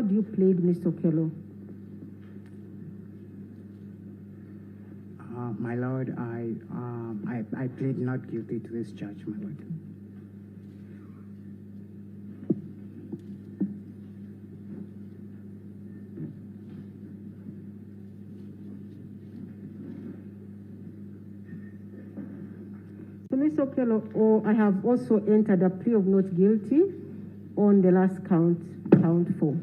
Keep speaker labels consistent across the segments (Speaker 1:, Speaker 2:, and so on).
Speaker 1: how do you plead, Mr. Okello?
Speaker 2: My Lord, I plead not guilty to this charge, my Lord.
Speaker 1: So, Mr. Okello, I have also entered a plea of not guilty on the last count 4.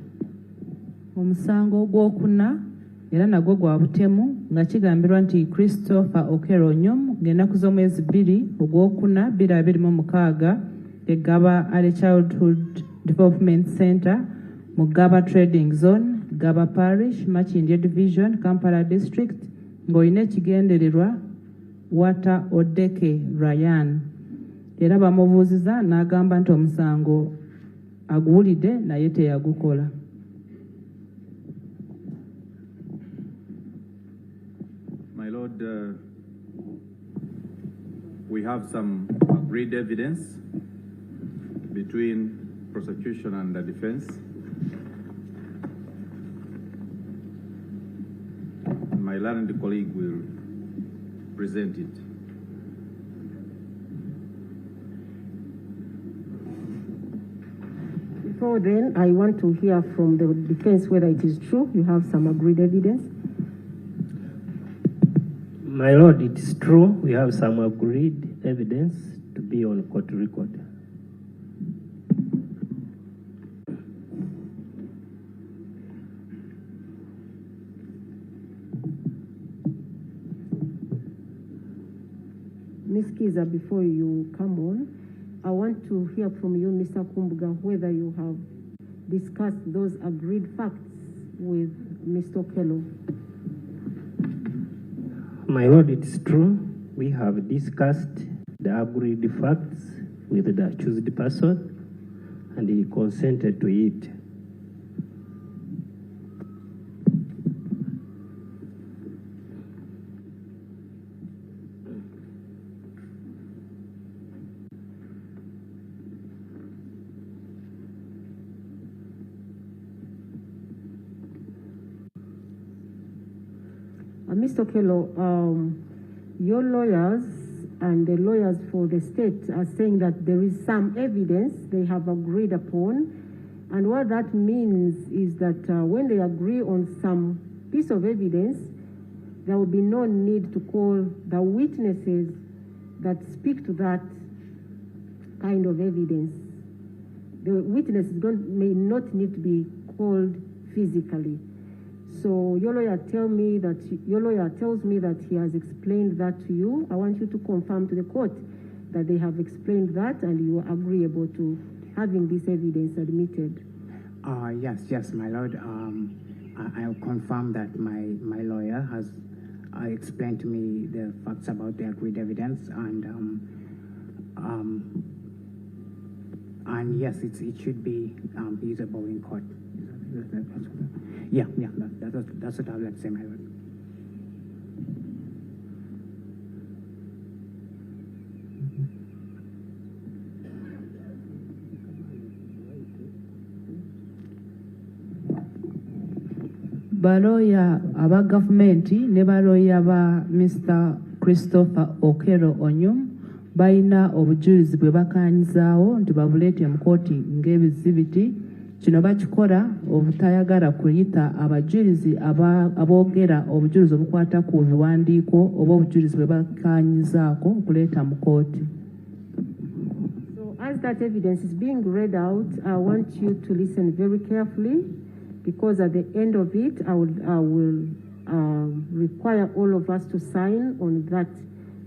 Speaker 3: Omusango gwokuna era nagwo gwa butemu nga kigambirwa nti Christopher Okello Onyum ng'ennaku z'omwezi 2 ogwokuna 2026 Ggaba Early Childhood Development Center mu Ggaba Trading Zone, Ggaba Parish, Makindye Division, Kampala District ng'olina ekigendererwa Wata Odeke Ryan. Era bamubuuziza n'agamba nti omusango aguwulidde naye teyagukola.
Speaker 4: My Lord, we have some agreed evidence between prosecution and the defense. My learned colleague will present it.
Speaker 1: Before then, I want to hear from the defense whether it is true you have some agreed evidence.
Speaker 5: My Lord, it is true we have some agreed evidence to be on court record.
Speaker 1: Ms. Kiza, before you come on, I want to hear from you, Mr. Kumbuga, whether you have discussed those agreed facts with Mr. Okello.
Speaker 5: My Lord, it is true we have discussed the agreed facts with the accused person and he consented to it.
Speaker 1: Mr. Okello, your lawyers and the lawyers for the state are saying that there is some evidence they have agreed upon, and what that means is that when they agree on some piece of evidence, there will be no need to call the witnesses that speak to that kind of evidence. The witnesses may not need to be called physically. So your lawyer tells me that he has explained that to you. I want you to confirm to the court that they have explained that and you are agreeable to having this evidence admitted.
Speaker 2: Yes, my Lord. I'll confirm that my lawyer has explained to me the facts about the agreed evidence, and yes, it should be usable in court. Yeah, that's what I would like to say, my Lord.
Speaker 3: Baloya aba gavumenti ne baloya ba Mr. Christopher Okello Onyum balina obujulizi bwe bakaanyizaawo nti babuleete mu kooti ng'ebizibiti. Kino bakikola obutayagala kuyita abajulizi aboogera obujulizi obukwata ku biwandiiko oba obujulizi bwe bakaanyizaako okuleeta mu kooti.
Speaker 1: So as that evidence is being read out, I want you to listen very carefully, because at the end of it, I will require all of us to sign on that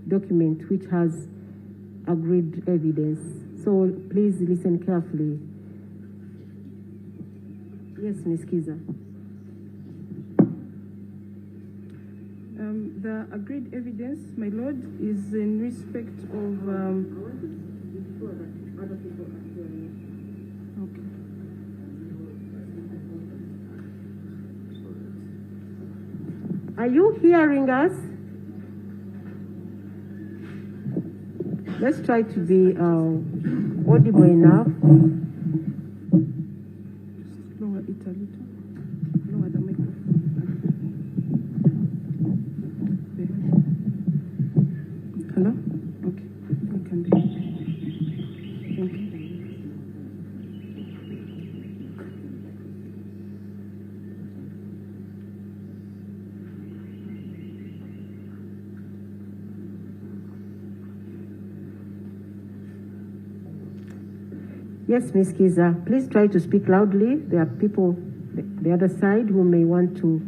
Speaker 1: document which has agreed evidence. So please listen carefully. Yes, Ms. Kiza.
Speaker 6: The agreed evidence, my Lord, is in respect of... I want to be sure that other people are hearing it. Okay.
Speaker 1: Are you hearing us? Let's try to be audible enough.
Speaker 6: lower it a little. Lower the microphone. There. Hello? Okay. You can do it. Thank you.
Speaker 1: Yes, Ms. Kiza, please try to speak loudly. There are people the other side who may want to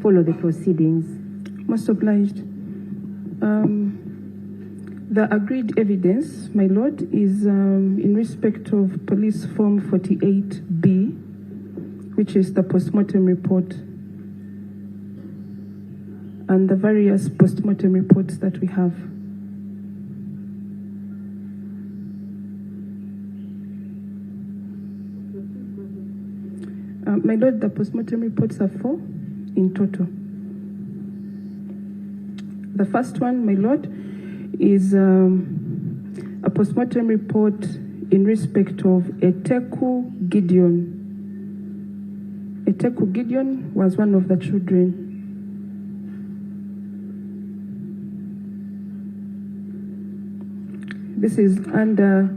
Speaker 1: follow the proceedings.
Speaker 6: Most obliged. The agreed evidence, my lord, is in respect of police form 48B, which is the postmortem report, and the various postmortem reports that we have. My lord, the postmortem reports are 4 in total. The first one, my lord, is a postmortem report in respect of Eteku Gideon. Eteku Gideon was one of the children. This is under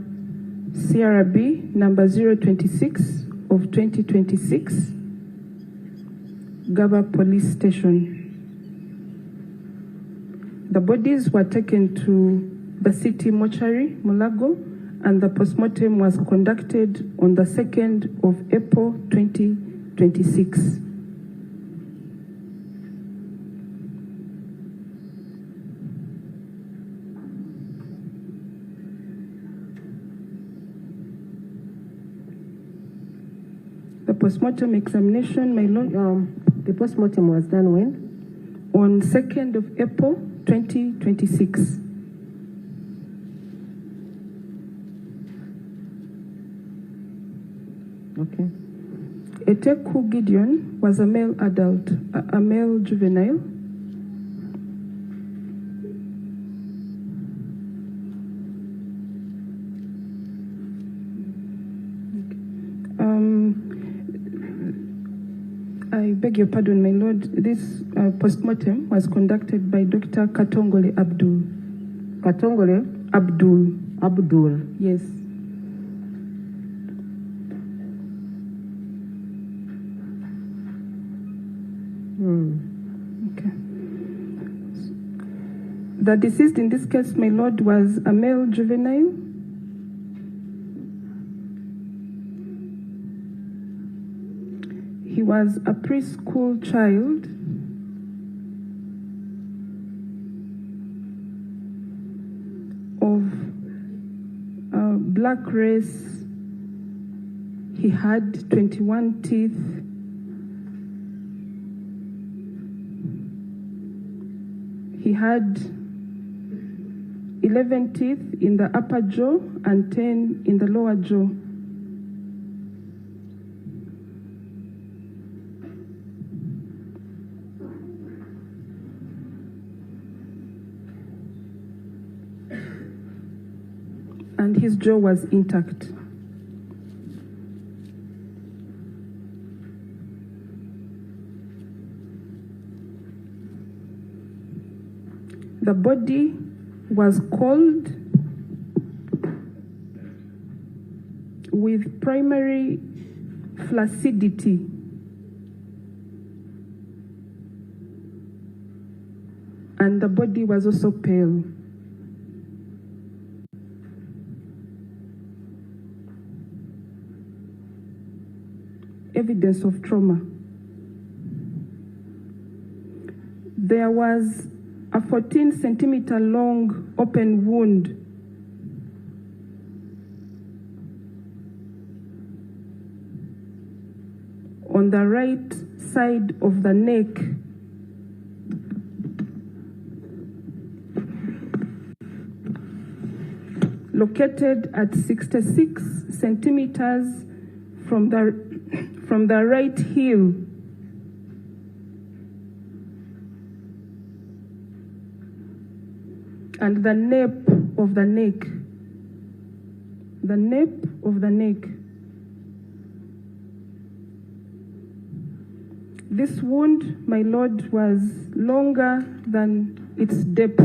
Speaker 6: CRB number 026 of 2026, Ggaba Police Station. The bodies were taken to the city mortuary, Mulago, and the postmortem was conducted on the 2nd of April 2026. The postmortem examination, my lord,
Speaker 1: the postmortem was done when?
Speaker 6: On 2nd of April 2026.
Speaker 1: Okay.
Speaker 6: Eteku Gideon was a male adult, a male juvenile. I beg your pardon, my lord. This postmortem was conducted by Dr. Katongole Abdul.
Speaker 1: Katongole?
Speaker 6: Abdul.
Speaker 1: Abdul.
Speaker 6: Yes. Okay. The deceased in this case, my lord, was a male juvenile. He was a preschool child. Of black race. He had 21 teeth. He had 11 teeth in the upper jaw and 10 in the lower jaw. And his jaw was intact. The body was cold with primary flaccidity. And the body was also pale. Evidence of trauma. There was a 14-centimeter long open wound on the right side of the neck. Located at 66 centimeters from the right heel. And the nape of the neck. The nape of the neck. This wound, my Lord, was longer than its depth.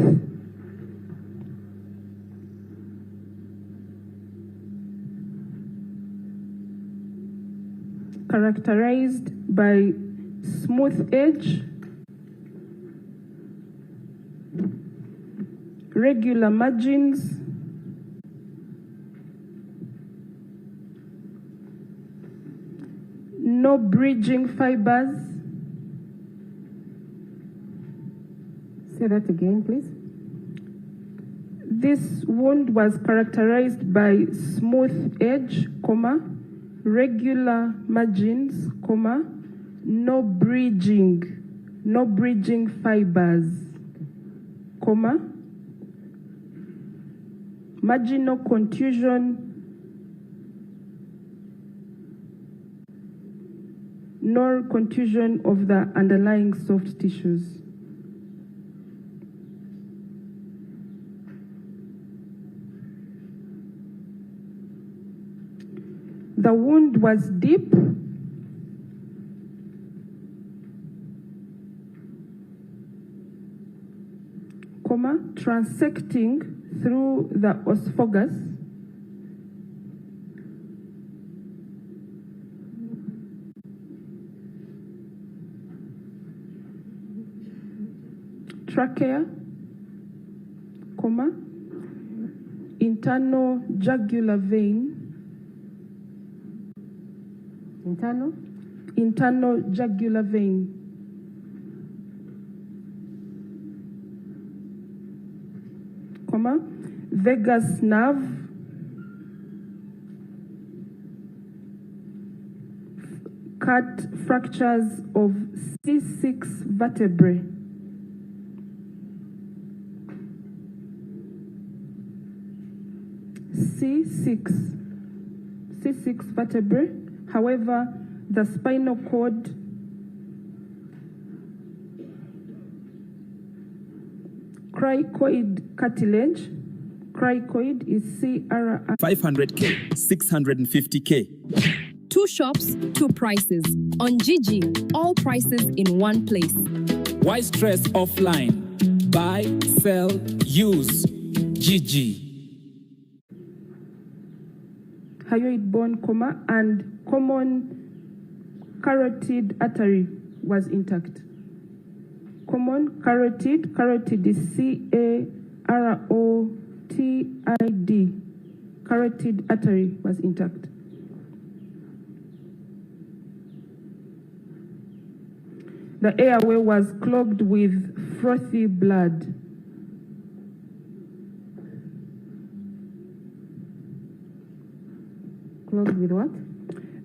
Speaker 6: Characterized by smooth edge, regular margins, no bridging fibers.
Speaker 1: Say that again, please.
Speaker 6: This wound was characterized by smooth edge, regular margins, no bridging fibers, marginal contusion, nor contusion of the underlying soft tissues. The wound was deep, transecting through the esophagus, trachea, internal jugular vein, internal jugular vein, vagus nerve, cut fractures of C6 vertebrae, C6 vertebrae. However, the spinal cord cricoid cartilage, cricoid is CRI.
Speaker 7: 500K, 650K.
Speaker 8: 2 shops, 2 prices. On Gigi, all prices in one place.
Speaker 7: Why stress offline? Buy, sell, use. Gigi.
Speaker 6: Hyoid bone, and common carotid artery was intact. Common carotid is CAROTID. Carotid artery was intact. The airway was clogged with frothy blood.
Speaker 1: Clogged with what?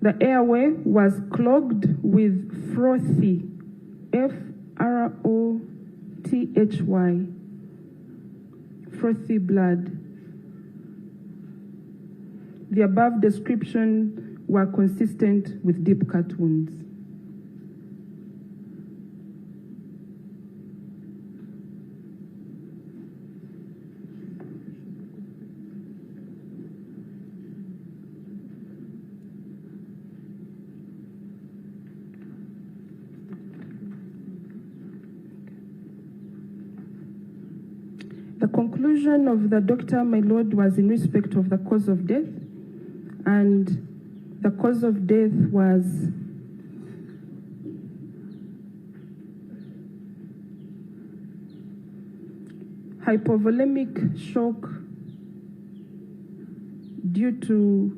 Speaker 6: The airway was clogged with frothy, FROTHY, frothy blood. The above description were consistent with deep cut wounds. The conclusion of the doctor, my Lord, was in respect of the cause of death, and the cause of death was hypovolemic shock due to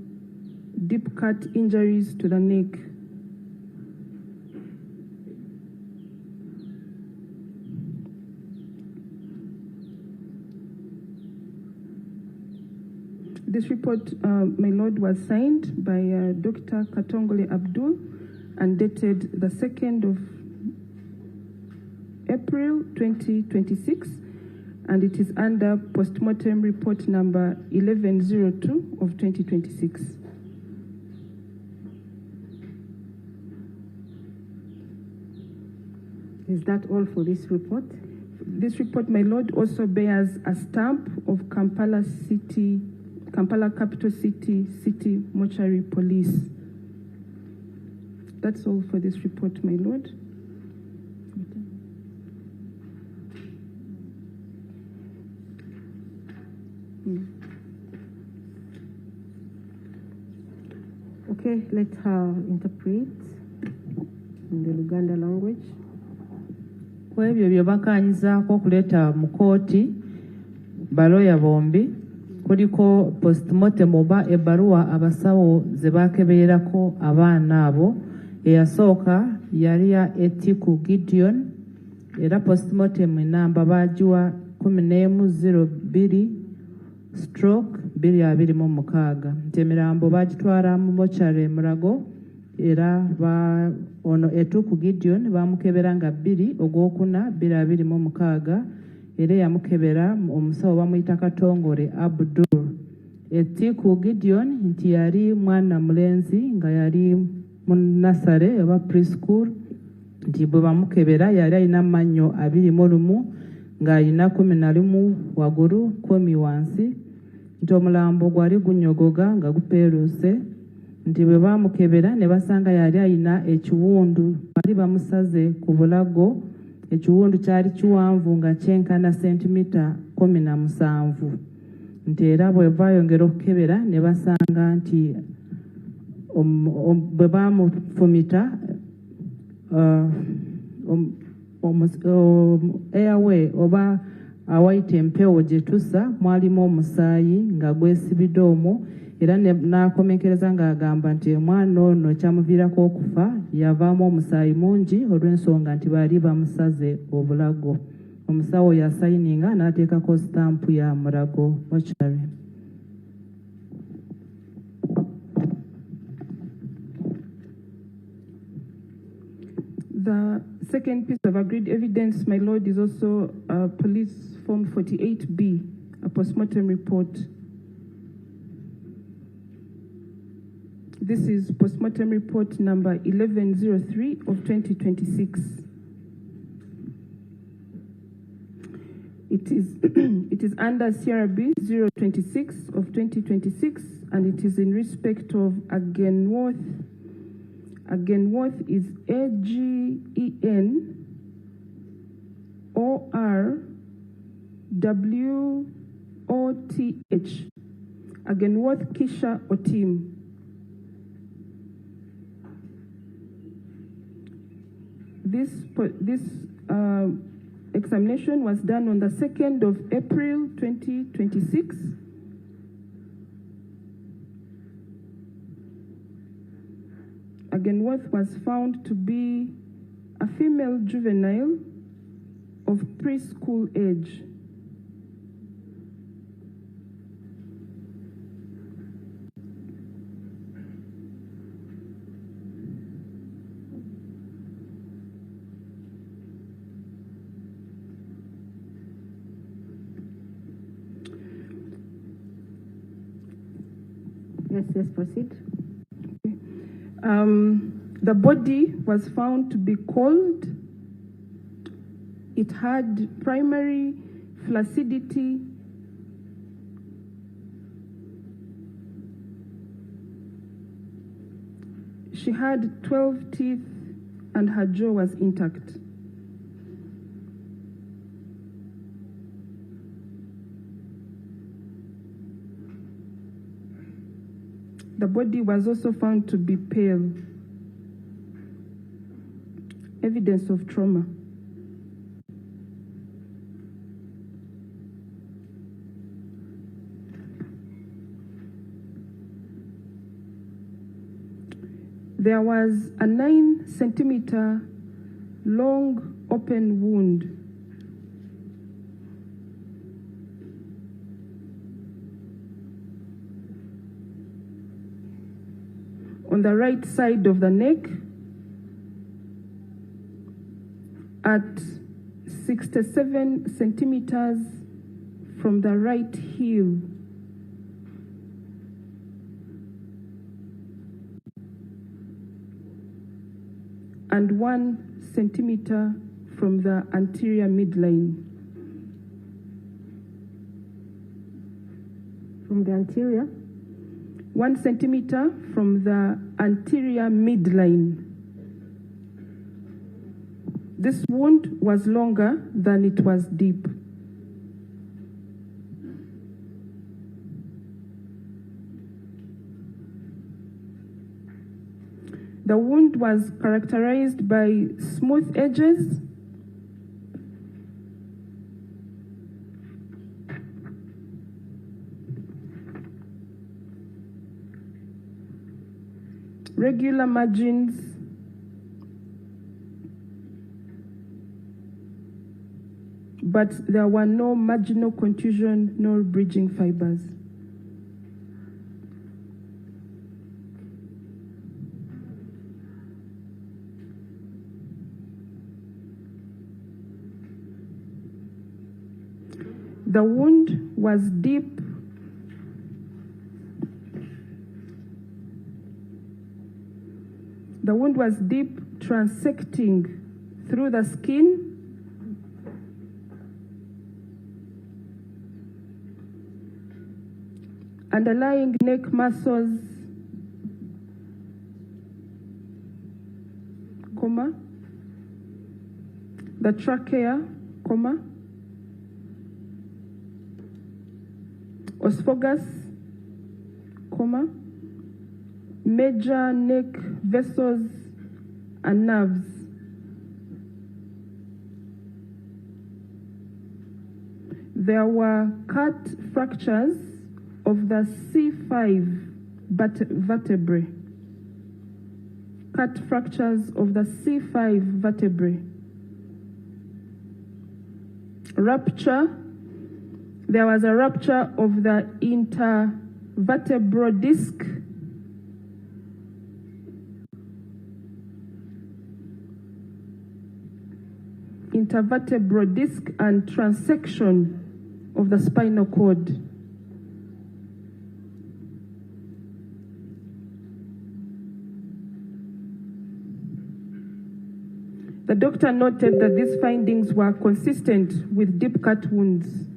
Speaker 6: deep cut injuries to the neck. This report, my Lord, was signed by Dr. Katongole Abdul and dated the 2nd of April 2026, and it is under postmortem report number 1102 of 2026.
Speaker 1: Is that all for this report?
Speaker 6: This report, my Lord, also bears a stamp of Kampala Capital City Mortuary Police. That's all for this report, my Lord.
Speaker 1: Okay, let her interpret in the Luganda language.
Speaker 3: Ku ebyo bye bakanyizaako okuleeta mu kooti baloya bombi kuliko postmortem oba ebbaluwa abasawo ze baakebererako abaana abo. Eyasooka yali ya Etiku Gideon era postmortem enamba baagiwa 1102/2026 nti emirambo baagitwala mu mochare Mulago era ono Etiku Gideon baamukebera nga 2/4/2026 era yamukebera omusawo bamuyita Katongole Abdul. Etiku Gideon nti yali mwana mulenzi nga yali mu nasare oba preschool nti bwe bamukebera yali alina amannyo 21 ng'alina 11 waggulu 10 wansi nti omulambo gwali gunyogoga nga gupeeruse nti bwe baamukebera ne basanga yali alina ekiwundu bali bamusaze ku bulago. Ekiwundu kyali kiwanvu nga kyenkana sentimita 17 nti era bwe baayongera okukebera ne basanga nti bwe baamufumita airway oba awayita empewo gye tussa mwalimu omusaayi nga gwesibidde omwo era n'akomekereza ng'agamba nti omwana ono kyamuviirako okufa yavaamu omusaayi mungi olw'ensonga nti baali bamusaze obulago. Omusawo yasayininga n'ateekako sitampu ya Mulago Mortuary.
Speaker 6: The second piece of agreed evidence, my lord, is also police form 48B, a postmortem report. This is postmortem report number 1103 of 2026. It is it is under CRB 026 of 2026, and it is in respect of Agenworth. Agenworth is AGENORWOTH. Agenworth Kisha Otim. This examination was done on the 2nd of April 2026. Agenworth was found to be a female juvenile of preschool age.
Speaker 1: Yes, proceed.
Speaker 6: The body was found to be cold. It had primary flaccidity. She had 12 teeth and her jaw was intact. The body was also found to be pale, evidence of trauma. There was a 9-centimeter long open wound. On the right side of the neck at 67 centimeters from the right heel. And 1 centimeter from the anterior midline.
Speaker 1: From the anterior?
Speaker 6: 1 centimeter from the anterior midline. This wound was longer than it was deep. The wound was characterized by smooth edges, regular margins, but there were no marginal contusion nor bridging fibers. The wound was deep. The wound was deep, transecting through the skin. Underlying neck muscles, comma, the trachea, comma, esophagus, comma, major neck vessels and nerves. There were cut fractures of the C5 vertebrae. Cut fractures of the C5 vertebrae. Rupture. There was a rupture of the intervertebral disc. Intervertebral disc and transection of the spinal cord. The doctor noted that these findings were consistent with deep cut wounds.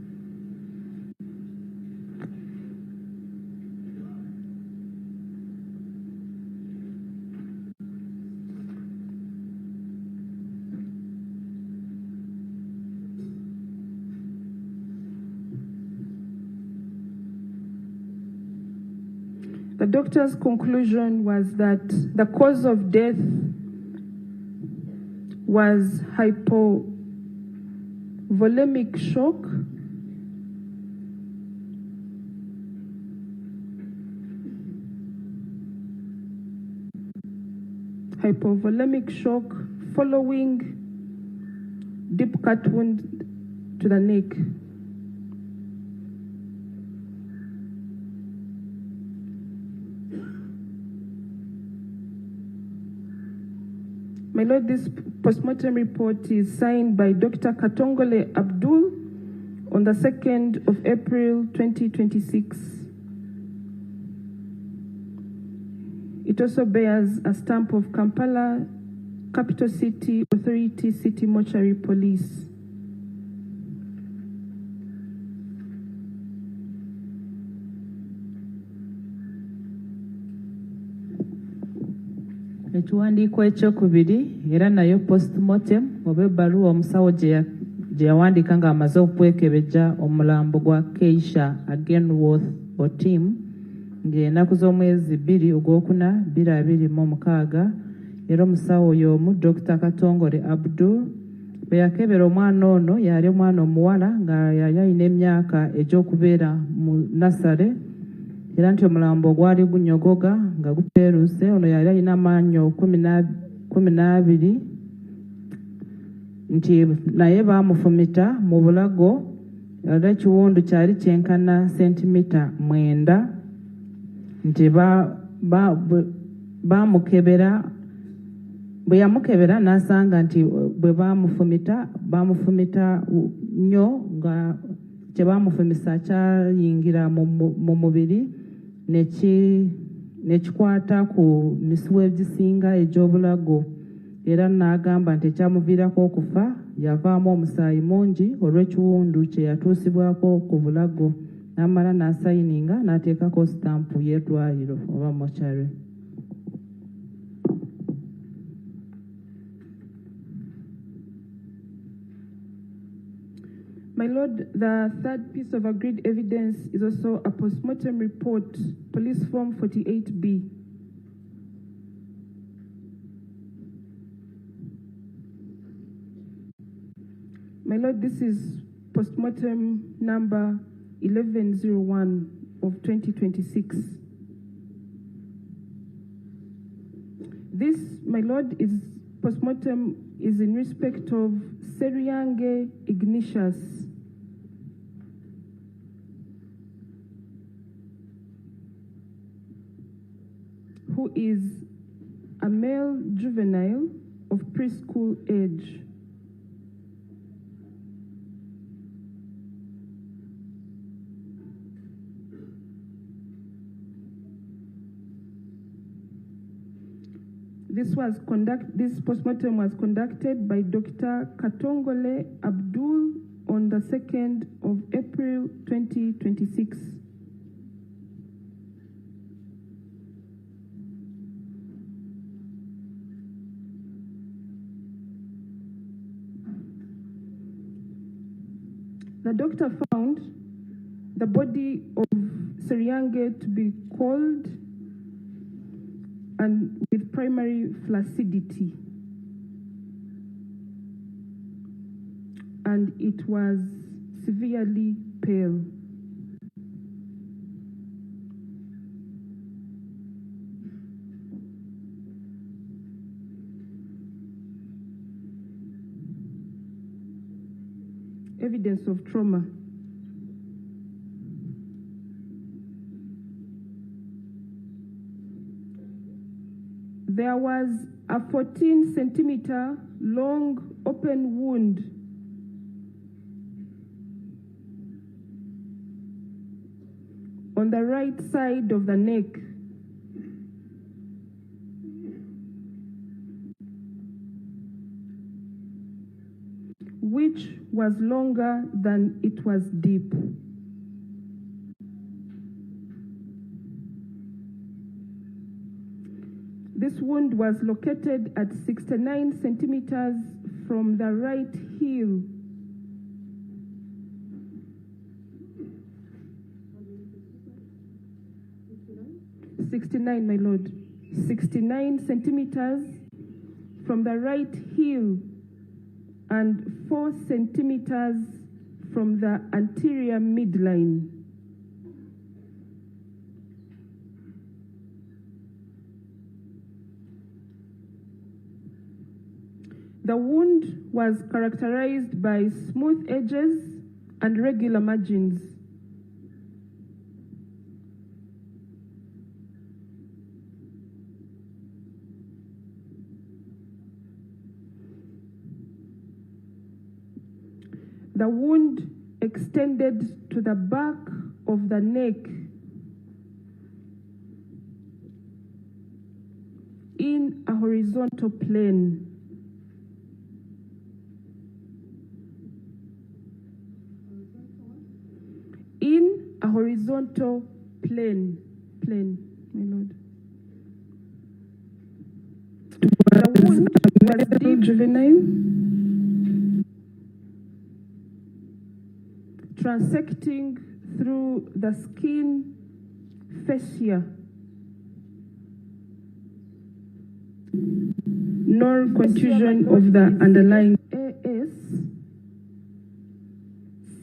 Speaker 6: The doctor's conclusion was that the cause of death was hypovolemic shock, following deep cut wound to the neck. My Lord, this postmortem report is signed by Dr. Katongole Abdul on the 2nd of April 2026. It also bears a stamp of Kampala Capital City Authority City Mortuary Police.
Speaker 3: Ekiwandiiko ekyokubiri era nayo postmortem oba ebbaluwa omusawo gye yawandiika ng'amaze okwekebejja omulambo gwa Keisha Agenworth Otim ng'ennaku z'omwezi 2 Ogwokuna 2026 era omusawo oyo omu Dr. Katongole Abdul bwe yakebera omwana ono yali omwana omuwala nga yali alina emyaka egy'okubeera mu nasale era nti omulambo gwali gunyogoga nga guteeruse ono yali alina amaanyo 12 nti naye baamufumita mu bulago era ekiwundu kyali kyenkana sentimita 9 nti baamukebera bwe yamukebera n'asanga nti bwe baamufumita nnyo nga kye baamufumisa kyayingira mu mubiri nekikwata ku misiwa egisinga egy'obulago era n'agamba nti ekyamuviirako okufa yavaamu omusaayi mungi olw'ekiwundu kye yatuusibwako ku bulago n'amala n'asayininga n'ateekako sitampu y'eddwaliro oba mochari.
Speaker 6: My Lord, the third piece of agreed evidence is also a postmortem report, Police Form 48B. My Lord, this is postmortem number 1101 of 2026. This, my Lord, is postmortem is in respect of Seryange Ignatius, who is a male juvenile of preschool age. This postmortem was conducted by Dr. Katongole Abdul on the 2nd of April 2026. The doctor found the body of Seryange to be cold and with primary flaccidity, and it was severely pale. Evidence of trauma. There was a 14-centimeter long open wound on the right side of the neck, which was longer than it was deep. This wound was located at 69 centimeters from the right heel. My Lord. 69 centimeters from the right heel and 4 centimeters from the anterior midline. The wound was characterized by smooth edges and regular margins. The wound extended to the back of the neck in a horizontal plane. In a horizontal plane, my Lord. The wound was deep juvenile, transecting through the skin fascia, nor contusion of the underlying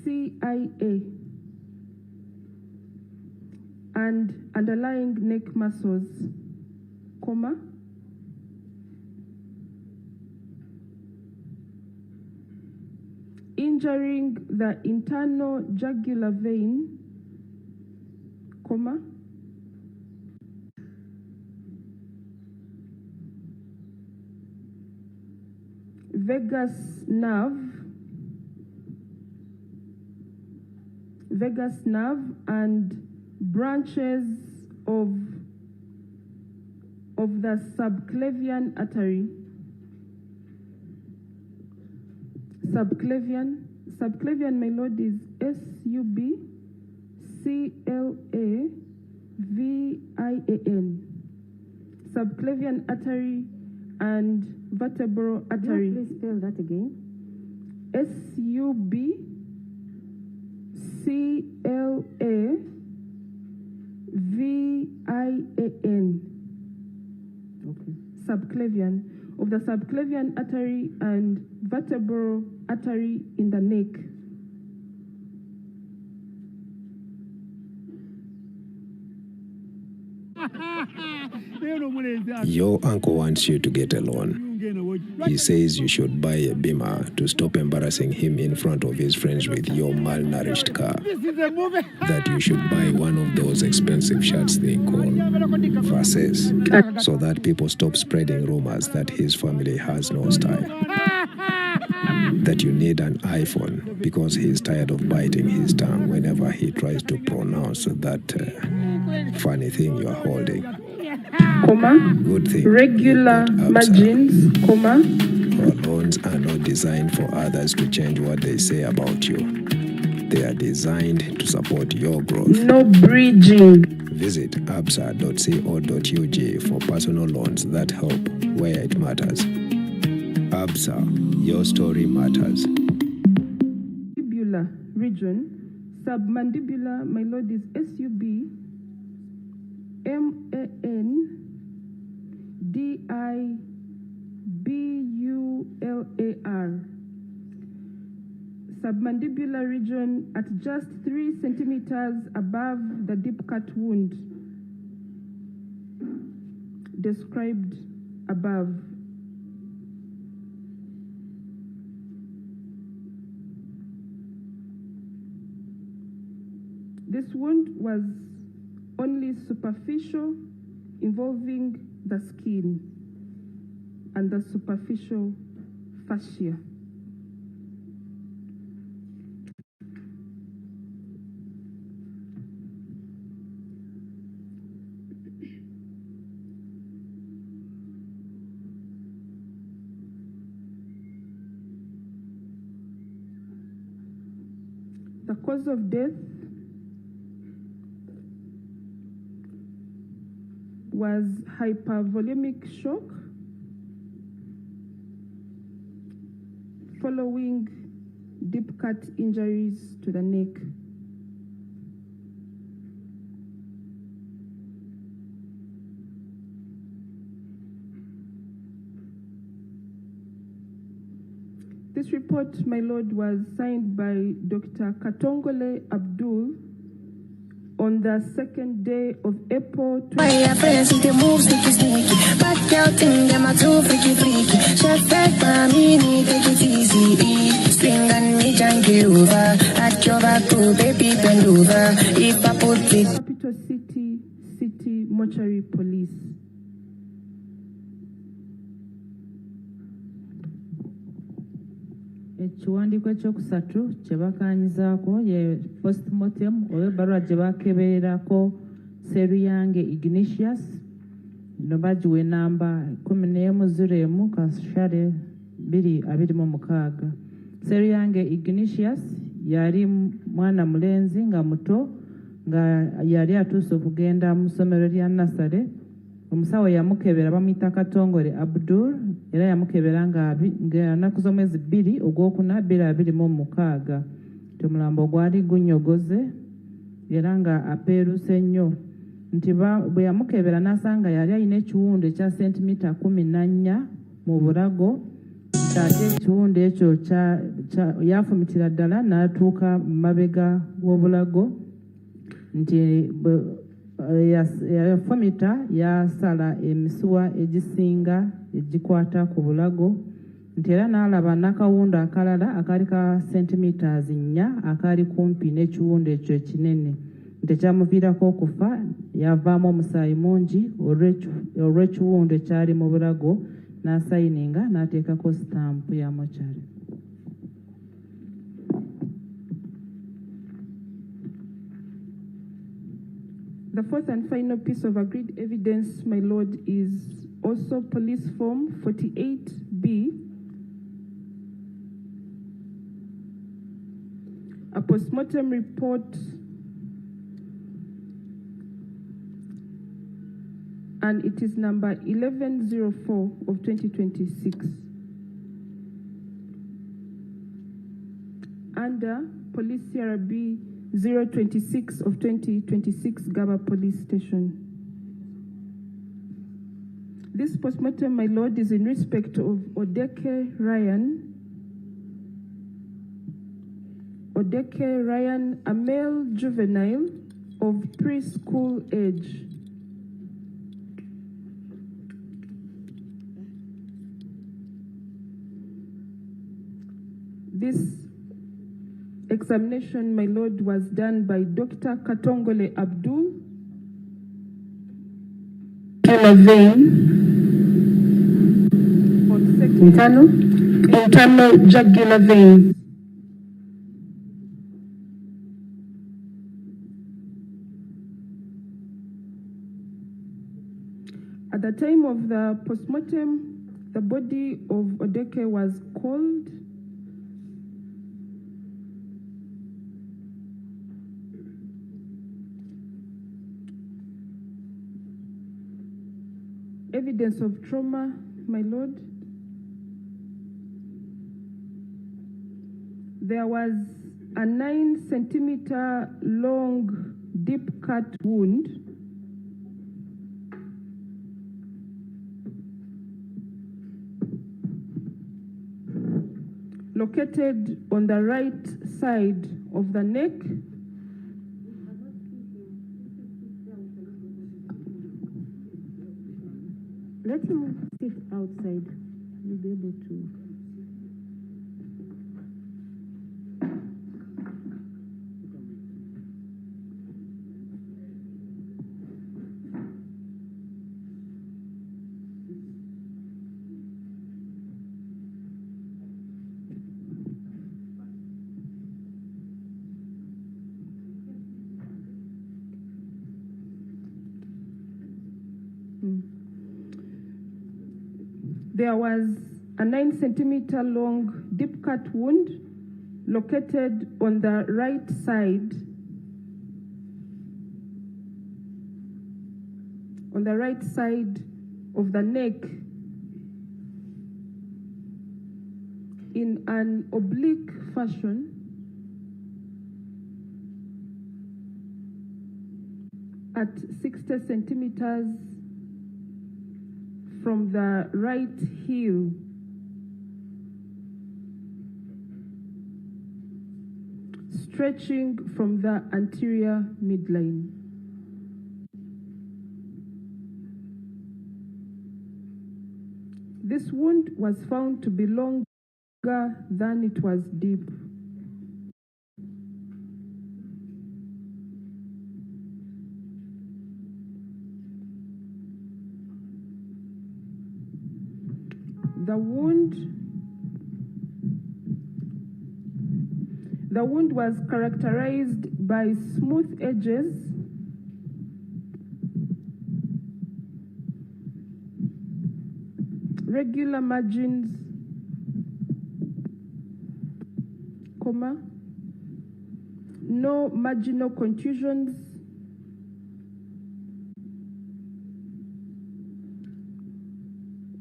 Speaker 6: CIA and underlying neck muscles, comma, injuring the internal jugular vein, comma, vagus nerve and branches of the subclavian artery. Subclavian, my Lord, is SUBCLAVIAN. Subclavian artery and vertebral artery.
Speaker 1: Please spell that again.
Speaker 6: SUBCLAVIAN.
Speaker 1: Okay.
Speaker 6: subclavian artery and vertebral artery in the neck.
Speaker 9: Your uncle wants you to get a loan. He says you should buy a Beamer to stop embarrassing him in front of his friends with your malnourished car. That you should buy one of those expensive shirts they call verses, so that people stop spreading rumors that his family has no style. That you need an iPhone because he's tired of biting his tongue whenever he tries to pronounce that funny thing you're holding.
Speaker 6: Comma,
Speaker 9: good thing.
Speaker 6: Regular margins, comma.
Speaker 9: Our loans are not designed for others to change what they say about you. They are designed to support your growth.
Speaker 6: No bridging.
Speaker 9: Visit absa.co.ug for personal loans that help where it matters. ABSA, your story matters.
Speaker 6: Mandibular region, submandibular, my lord, is SUBMANDIBULAR. Submandibular region at just 3 centimeters above the deep cut wound described above. This wound was only superficial, involving the skin and the superficial fascia. The cause of death was hypervolemic shock following deep cut injuries to the neck. This report, my lord, was signed by Dr. Katongole Abdul on the 2nd day of April.
Speaker 10: My friends see the moves sneaky. Back out in them are too freaky. Chef back by me, take it easy. Swing and me janky over. At your back, baby, bend over. If I put it.
Speaker 6: Capital City Mortuary Police.
Speaker 3: Ekiwandiiko ekyokusatu kye bakaanyizaako ye postmortem oba ebbaluwa gye bakebererako Seruyange Ignatius no bagiwa enamba 1101 Kashare 2026. Seruyange Ignatius yali mwana mulenzi nga muto nga yali atuuse okugenda mu ssomero lya Nasare. Omusawo yamukebera bamuyita Katongole Abdul era yamukebera nga nnaku z'omwezi 2 Ogwokuna 2026. Omulambo gwali gunyogoze era nga apeeruse nnyo nti bwe yamukebera n'asanga yali alina ekiwundu ekya sentimita 14 mu bulago ate ekiwundu ekyo yafumitira ddala n'atuuka mu mabega w'obulago nti yafumita yasala emisuwa egisinga egikwata ku bulago nti era n'alaba n'akawundu akalala akali ka sentimita 4 akali kumpi n'ekiwundu ekyo ekinene nti ekyamuviirako okufa yavaamu omusaayi mungi olw'ekiwundu ekyali mu bulago n'asayininga n'ateekako sitampu ya mochari.
Speaker 6: The fourth and final piece of agreed evidence, my lord, is also police form 48B, a postmortem report and it is number 1104 of 2026. Under Police CRB 026 of 2026 Ggaba Police Station. This postmortem, my lord, is in respect of Odeke Ryan. Odeke Ryan, a male juvenile of preschool age. This examination, my lord, was done by Dr. Katongole Abdul. Internal jugular veins. At the time of the postmortem, the body of Odeke was cold. Evidence of trauma, my lord. There was a 9-centimeter long deep cut wound located on the right side of the neck.
Speaker 1: Let him sit outside. You'll be able to.
Speaker 6: There was a 9-centimeter long deep cut wound located on the right side. On the right side of the neck in an oblique fashion. At 60 centimeters from the right heel. Stretching from the anterior midline. This wound was found to be longer than it was deep. The wound was characterized by smooth edges, regular margins, no marginal contusions,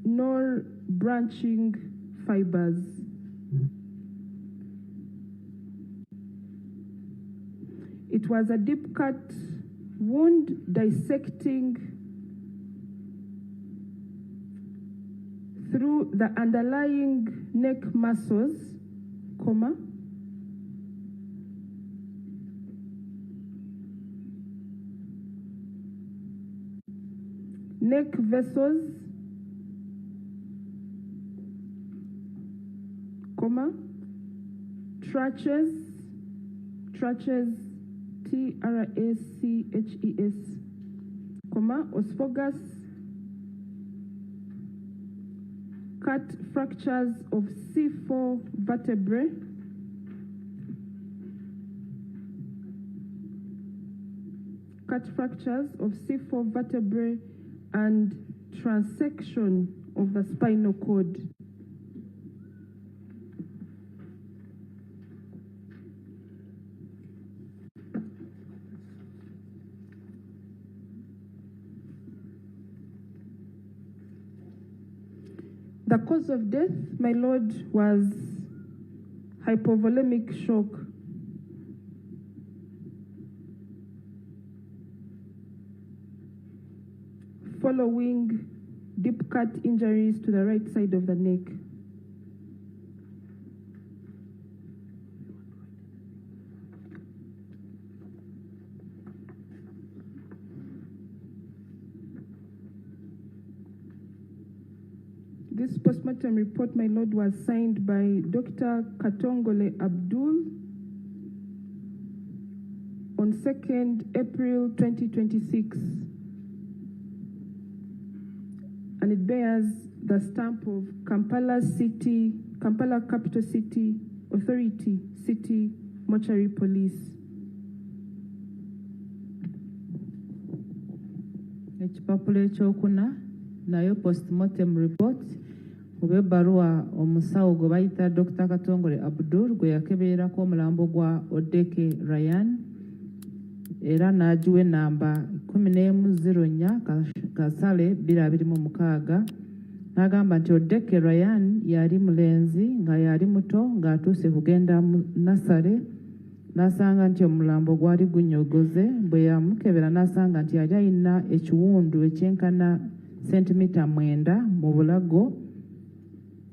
Speaker 6: nor branching fibers. It was a deep cut wound dissecting through the underlying neck muscles, neck vessels, trachea, TRACHES, esophagus, cut fractures of C4 vertebrae, and transection of the spinal cord. The cause of death, my lord, was hypovolemic shock. Following deep cut injuries to the right side of the neck. This postmortem report, my lord, was signed by Dr. Katongole Abdul on 2nd April 2026. And it bears the stamp of Kampala Capital City Authority, City Mortuary Police.
Speaker 3: Ekipapula ekyokuna nayo postmortem report oba ebbaluwa omusawo gwe bayita Dr. Katongole Abdul gwe yakebererako omulambo gwa Odeke Ryan era n'agiwa enamba 1104 Kasale 2026 n'agamba nti Odeke Ryan yali mulenzi nga yali muto ng'atuuse kugenda mu nasale n'asanga nti omulambo gwali gunyogoze bwe yamukebera n'asanga nti yali alina ekiwundu ekyenkana sentimita 9 mu bulago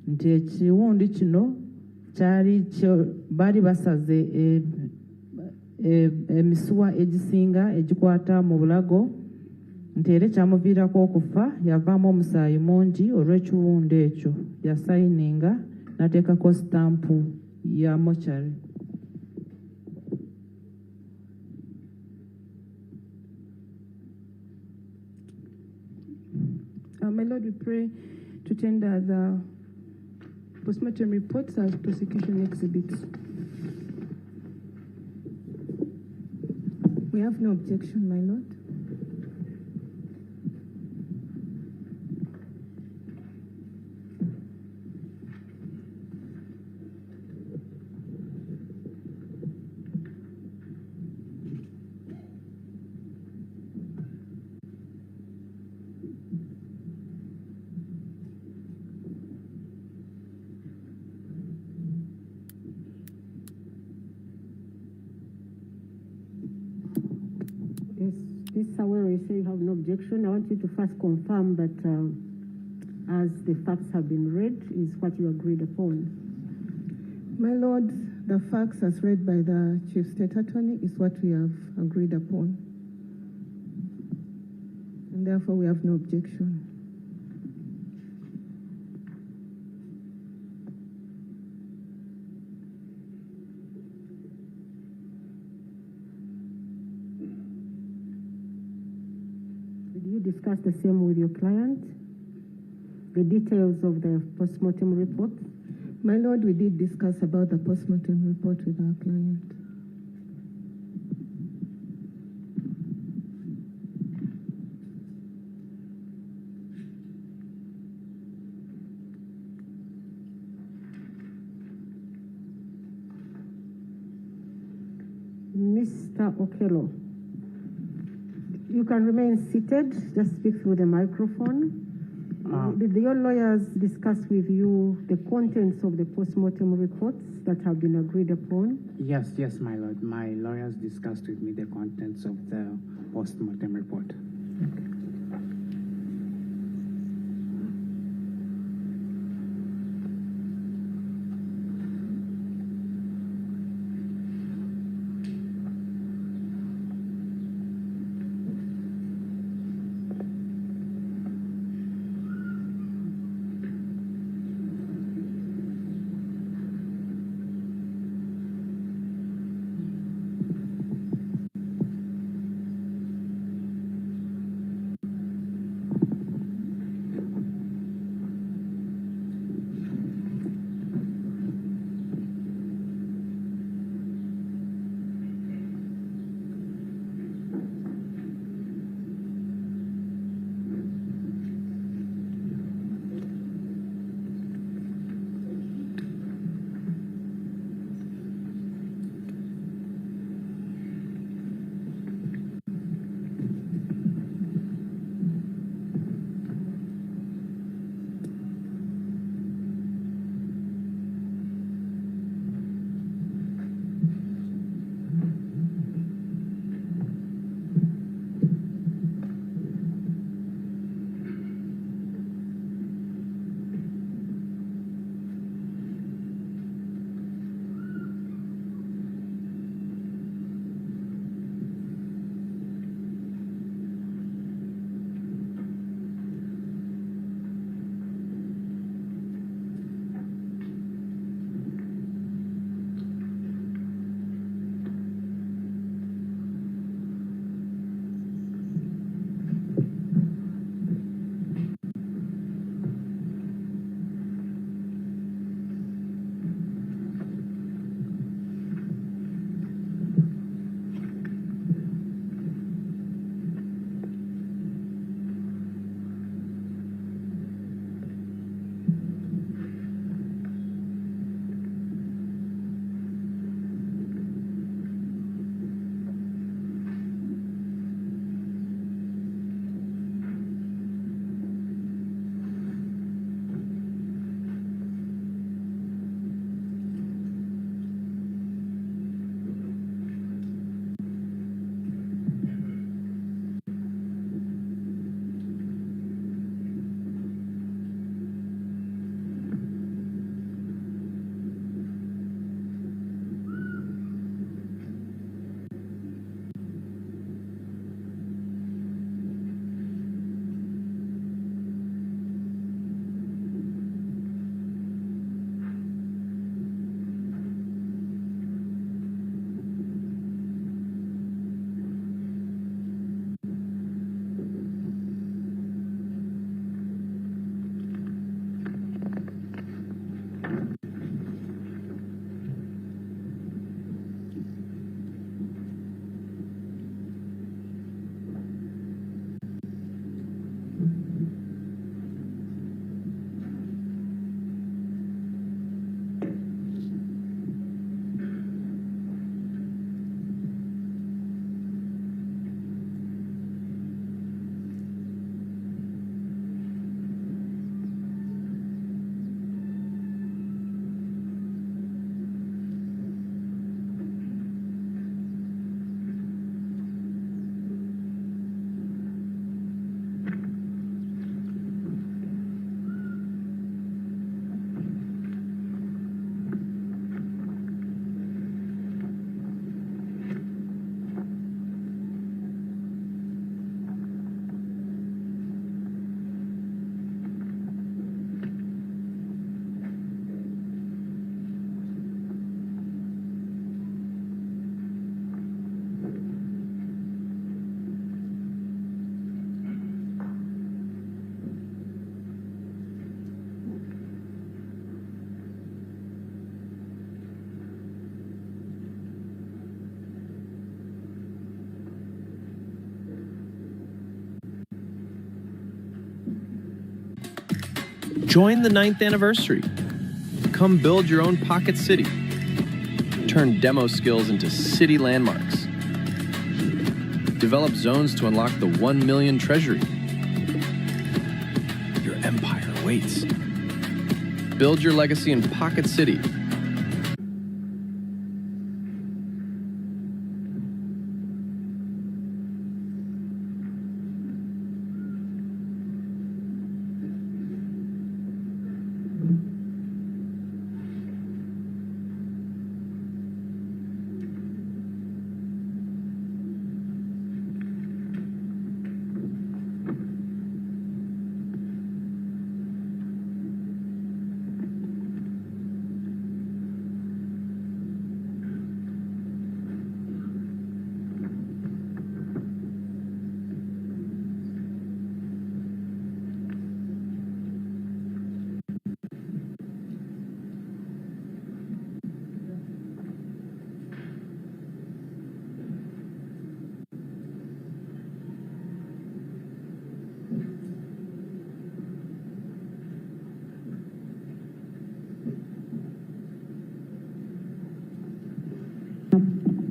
Speaker 3: nti ekiwundu kino kyali baali basaze emisuwa egisinga egikwata mu bulago nti era kyamuviirako okufa yavaamu omusaayi mungi olw'ekiwundu ekyo yasayininga n'ateekako sitampu ya mochari.
Speaker 6: My Lord, we pray to tender the postmortem reports as prosecution exhibits.
Speaker 1: We have no objection, my lord. This however, you say you have no objection. I want you to first confirm that as the facts have been read is what you agreed upon.
Speaker 11: My lord, the facts as read by the Chief State Attorney is what we have agreed upon. And therefore we have no objection.
Speaker 1: Did you discuss the same with your client? The details of the postmortem report?
Speaker 11: My lord, we did discuss about the postmortem report with our client.
Speaker 1: Mr. Okello, you can remain seated, just speak through the microphone. Did your lawyers discuss with you the contents of the postmortem reports that have been agreed upon?
Speaker 2: Yes, my lord. My lawyers discussed with me the contents of the postmortem report.
Speaker 12: Join the 9th anniversary. Come build your own pocket city. Turn demo skills into city landmarks. Develop zones to unlock the 1 million treasury. Your empire awaits. Build your legacy in Pocket City.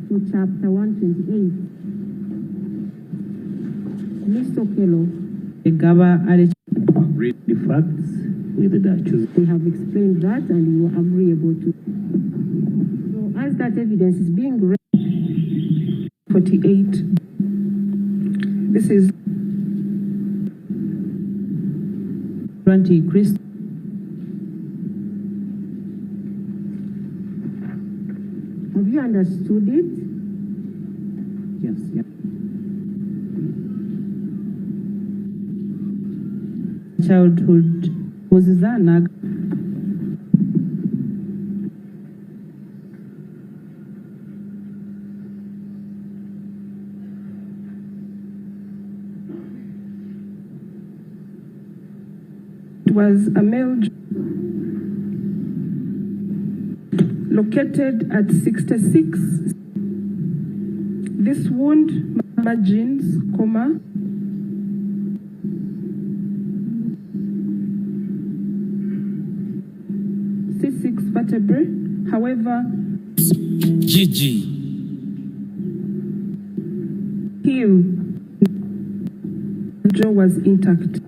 Speaker 1: To chapter 128. Mr. Okello.
Speaker 3: Ggaba
Speaker 5: read the facts with the choose.
Speaker 1: We have explained that and you are agreeable to. So as that evidence is being read.
Speaker 6: 48. This is
Speaker 3: 20 Christ.
Speaker 1: Have you understood it?
Speaker 2: Yes, yeah.
Speaker 3: Childhood causes that.
Speaker 6: it was a male located at 66. This wound margins, comma, C6 vertebrae. However,
Speaker 7: Gigi.
Speaker 6: heel jaw was intact.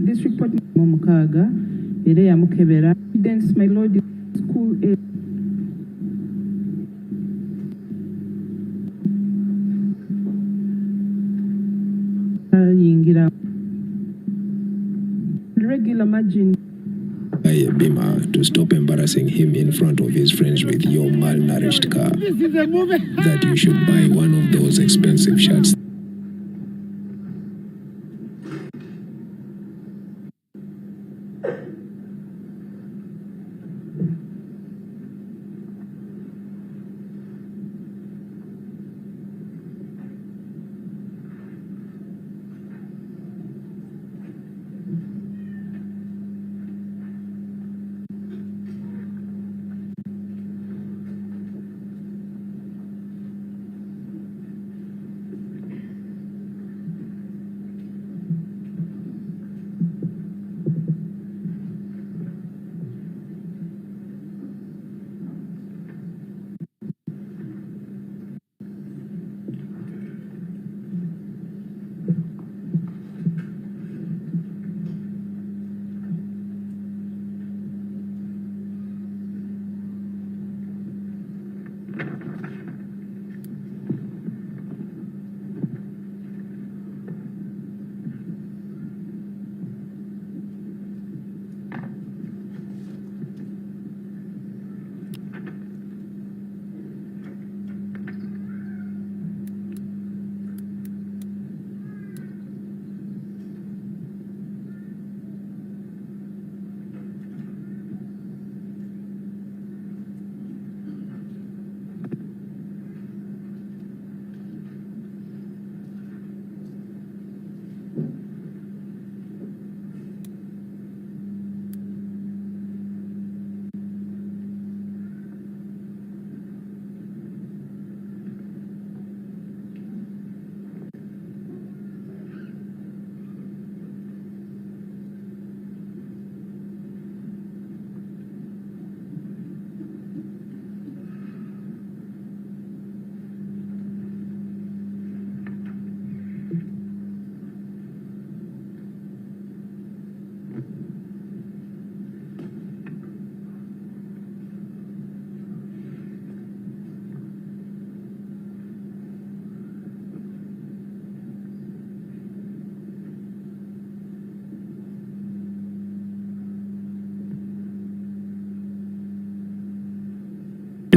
Speaker 6: This report evidence, my lord, is school age. Regular margin.
Speaker 9: Buy a beamer to stop embarrassing him in front of his friends with your malnourished car. That you should buy one of those expensive shirts.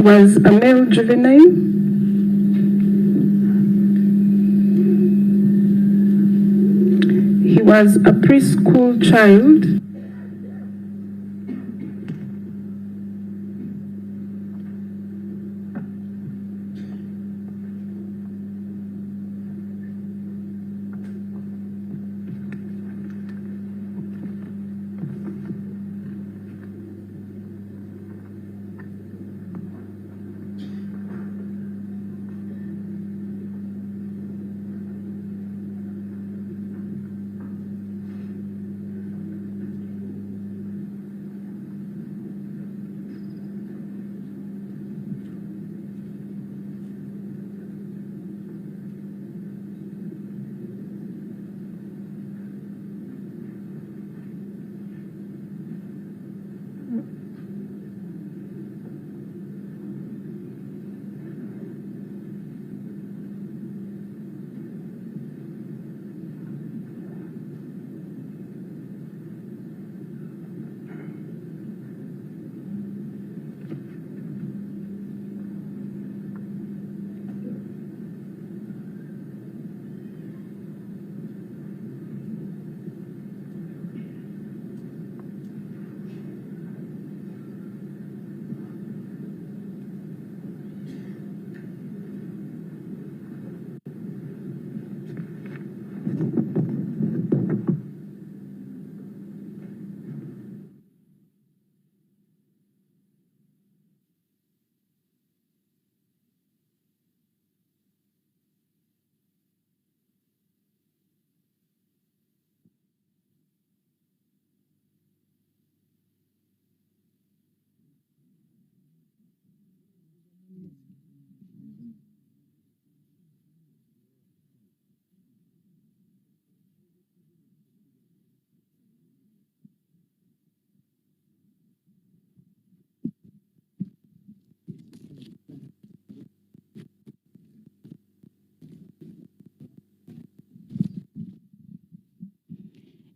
Speaker 6: was a male juvenile. He was a preschool child.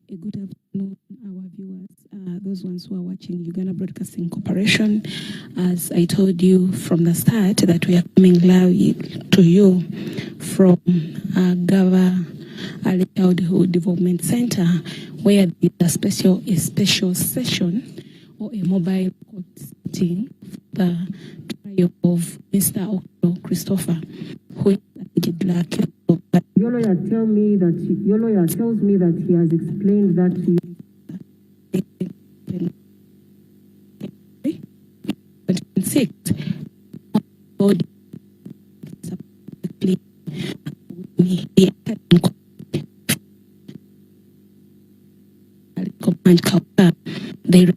Speaker 13: Good afternoon, our viewers, those ones who are watching Uganda Broadcasting Corporation. As I told you from the start that we are coming live to you from Ggaba Early Childhood Development Center, where there is a special session or a mobile court sitting for the trial of Mr. Okello Christopher, who is alleged black.
Speaker 1: Your lawyer tells me that he has explained that to you.
Speaker 13: The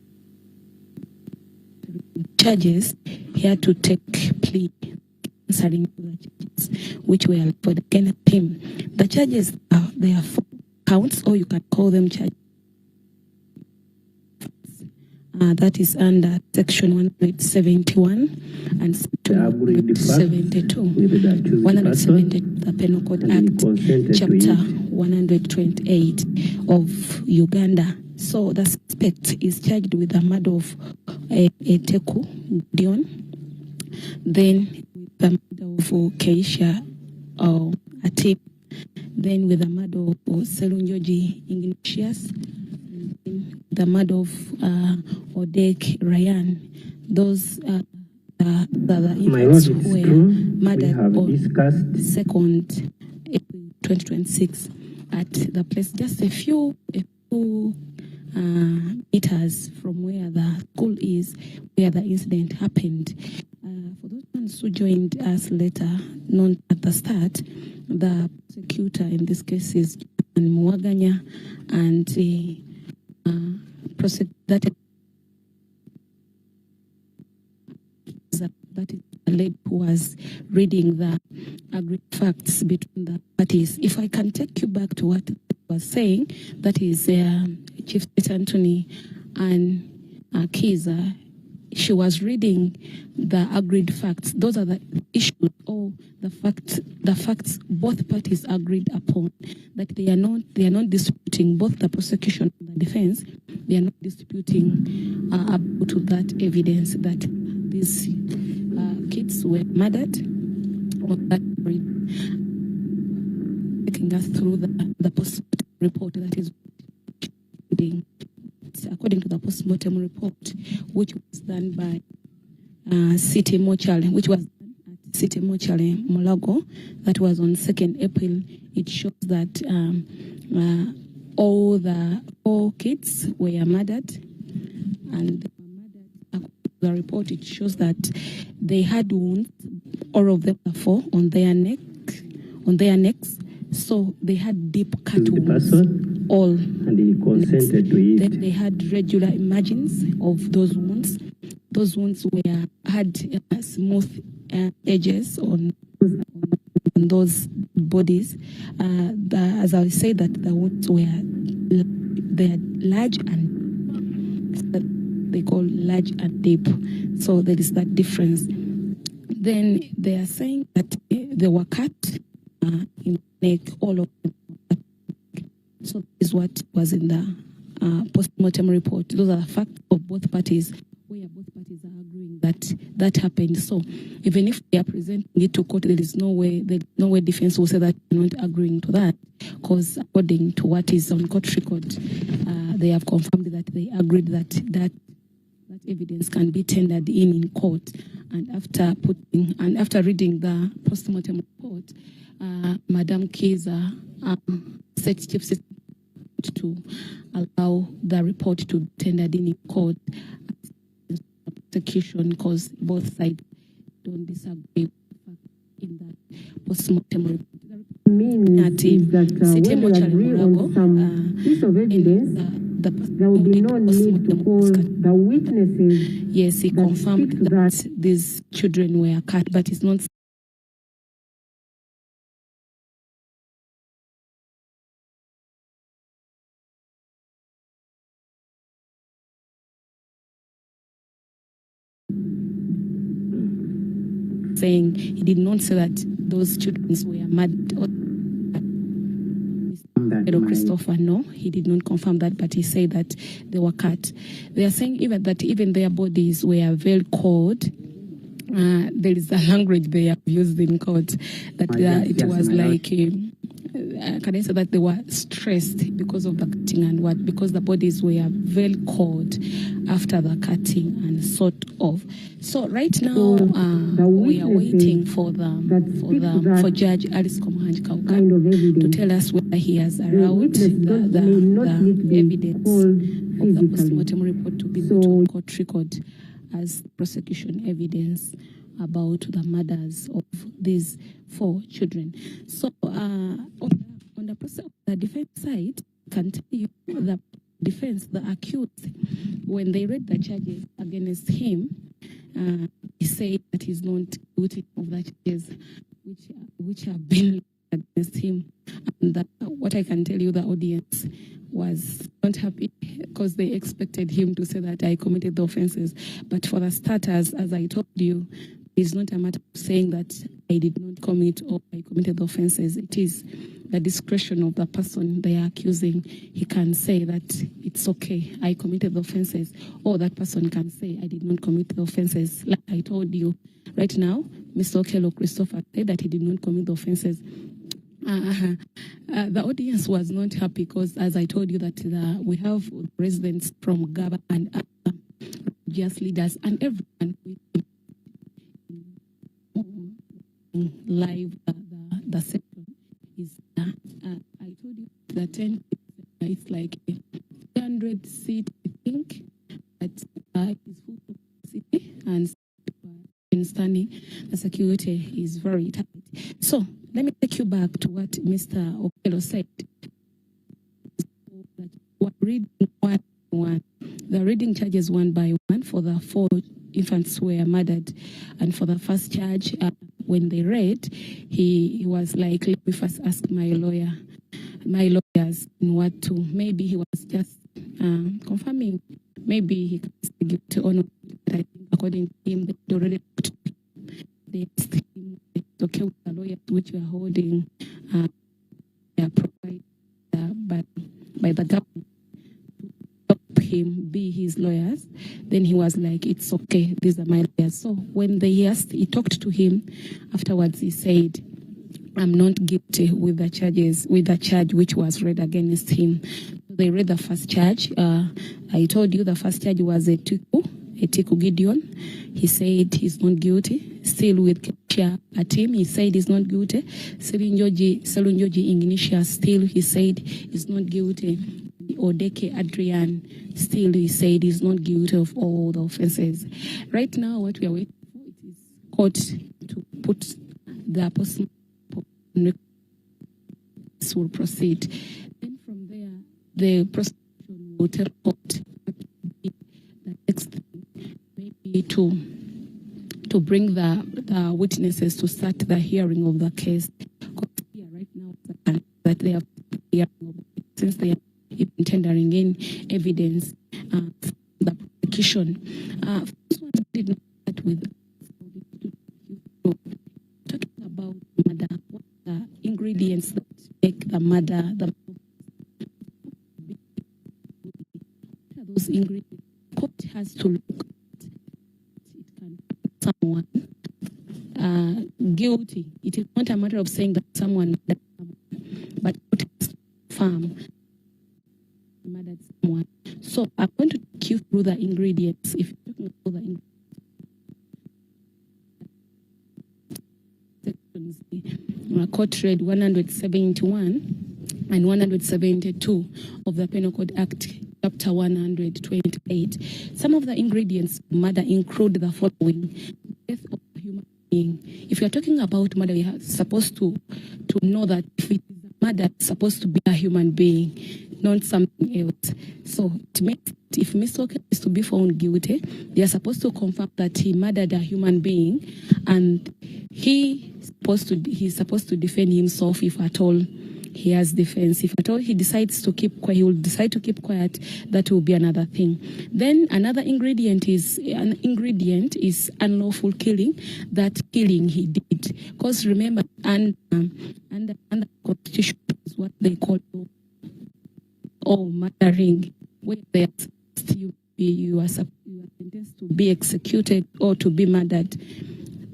Speaker 13: charges, he had to take plea answering to the charges which were put against him. The charges there are 4 counts, or you can call them charges. That is under section 171 and section 172. 172, the Penal Code Act, chapter 128 of Uganda. So the suspect is charged with the murder of Teku Dion, then with the murder of Keisha Atip, then with the murder of Selunjoji Ignatius, the murder of Odek Ryan. Those are the infants who were murdered on 2nd April 2026 at the place just a few meters from where the school is, where the incident happened. For those ones who joined us later, not at the start, the prosecutor in this case is Muwaganya, and that is the lady who was reading the agreed facts between the parties. If I can take you back to what I was saying, that is Chief State Anthony and Kiza, she was reading the agreed facts. Those are the issues or the facts both parties agreed upon, that they are not disputing, both the prosecution and the defense, they are not disputing up to that evidence that this kids were murdered. Taking us through the post-mortem report that is according to the post-mortem report, which was done by City Mortuary, which was done at City Mortuary, Mulago, that was on 2nd April. It shows that all the 4 kids were murdered, and the report, it shows that they had wounds, all of them, the 4, on their necks. So they had deep cut wounds, all.
Speaker 5: And he consented to it.
Speaker 13: Then they had regular emergence of those wounds. Those wounds had smooth edges on those bodies. As I say, that the wounds they are large and they call large and deep. So there is that difference. Then they are saying that they were cut in the neck, all of them. So this is what was in the post-mortem report. Those are the facts of both parties, where both parties are agreeing that happened. So even if they are presenting it to court, there is no way defense will say that they're not agreeing to that, because according to what is on court record, they have confirmed that they agreed that evidence can be tendered in court. And after reading the post-mortem report, Madam Kiza said Chief Justice to allow the report to be tendered in court execution, because both sides don't disagree in that post-mortem report.
Speaker 1: Means is that when they agree on some piece of evidence, there will be no need to call the witnesses.
Speaker 13: Yes, he confirmed that these children were cut, but it's not saying, he did not say that those children were mad. Christopher, no, he did not confirm that, but he said that they were cut. They are saying even their bodies were very cold. There is a language they have used in court that it was like, can I say that they were stressed because of the cutting and what? Because the bodies were very cold after the cutting and sort of. So right now we are waiting for Judge Alice Komuhanji Kauka to tell us whether he has allowed the evidence of the post-mortem report to be put on court record as prosecution evidence about the murders of these 4 children. So on the defense side, can tell you the defense, the accused, when they read the charges against him, he said that he's not guilty of the charges which have been against him. And what I can tell you, the audience was not happy because they expected him to say that I committed the offenses. But for the starters, as I told you, it's not a matter of saying that I did not commit or I committed the offenses. It is the discretion of the person they are accusing. He can say that it's okay, I committed the offenses, or that person can say I did not commit the offenses. Like I told you, right now, Mr. Okello Christopher said that he did not commit the offenses. The audience was not happy because, as I told you, that we have residents from Ggaba and other religious leaders and everyone live the section is I told you the 10 it's like 300 seat, I think, but it's full capacity and in standing the security is very tight. So let me take you back to what Mr. Okello said. We're reading one. The reading charges one by one for the 4 infants who were murdered, and for the first charge, when they read, he was like, let me first ask my lawyers in what to. Maybe he was just confirming. Maybe he can say guilty or not. But I think according to him, they already talked to him. They asked him, it's okay with the lawyers which we are holding, they are provided by the government to help him be his lawyers. Then he was like, it's okay, these are my lawyers. So when he talked to him afterwards, he said, I'm not guilty with the charge which was read against him. They read the first charge. I told you the first charge was a Tiku Gideon. He said he's not guilty. Still with Ketia Atim, he said he's not guilty. Selunjoji Ignitia, still he said he's not guilty. Odeke Adrian, still he said he's not guilty of all the offenses. Right now, what we are waiting for is court to put the person will proceed. Then from there, the prosecution will tell court the next thing, maybe to bring the witnesses to start the hearing of the case. Here right now that they have hearing since they are even tendering in evidence from the prosecution. First one did not start with talking about murder. What are the ingredients that make the murder? Those ingredients, court has to look at it can put someone guilty. It is not a matter of saying that someone murdered someone, but court has to confirm murdered someone. So I'm going to take you through the ingredients. If you're talking about the ingredients, Court read 171 and 172 of the Penal Code Act, Chapter 128. Some of the ingredients of murder include the following: death of a human being. If you are talking about murder, we are supposed to know that if it is a murder, it's supposed to be a human being, not something else. So to make if Mr. Okello is to be found guilty, they are supposed to confirm that he murdered a human being, and he's supposed to defend himself if at all he has defense. If at all he decides to keep quiet, he will decide to keep quiet. That will be another thing. Then another ingredient is unlawful killing. That killing he did, because remember, under Constitution is what they call murdering, where they you are sentenced to be executed or to be murdered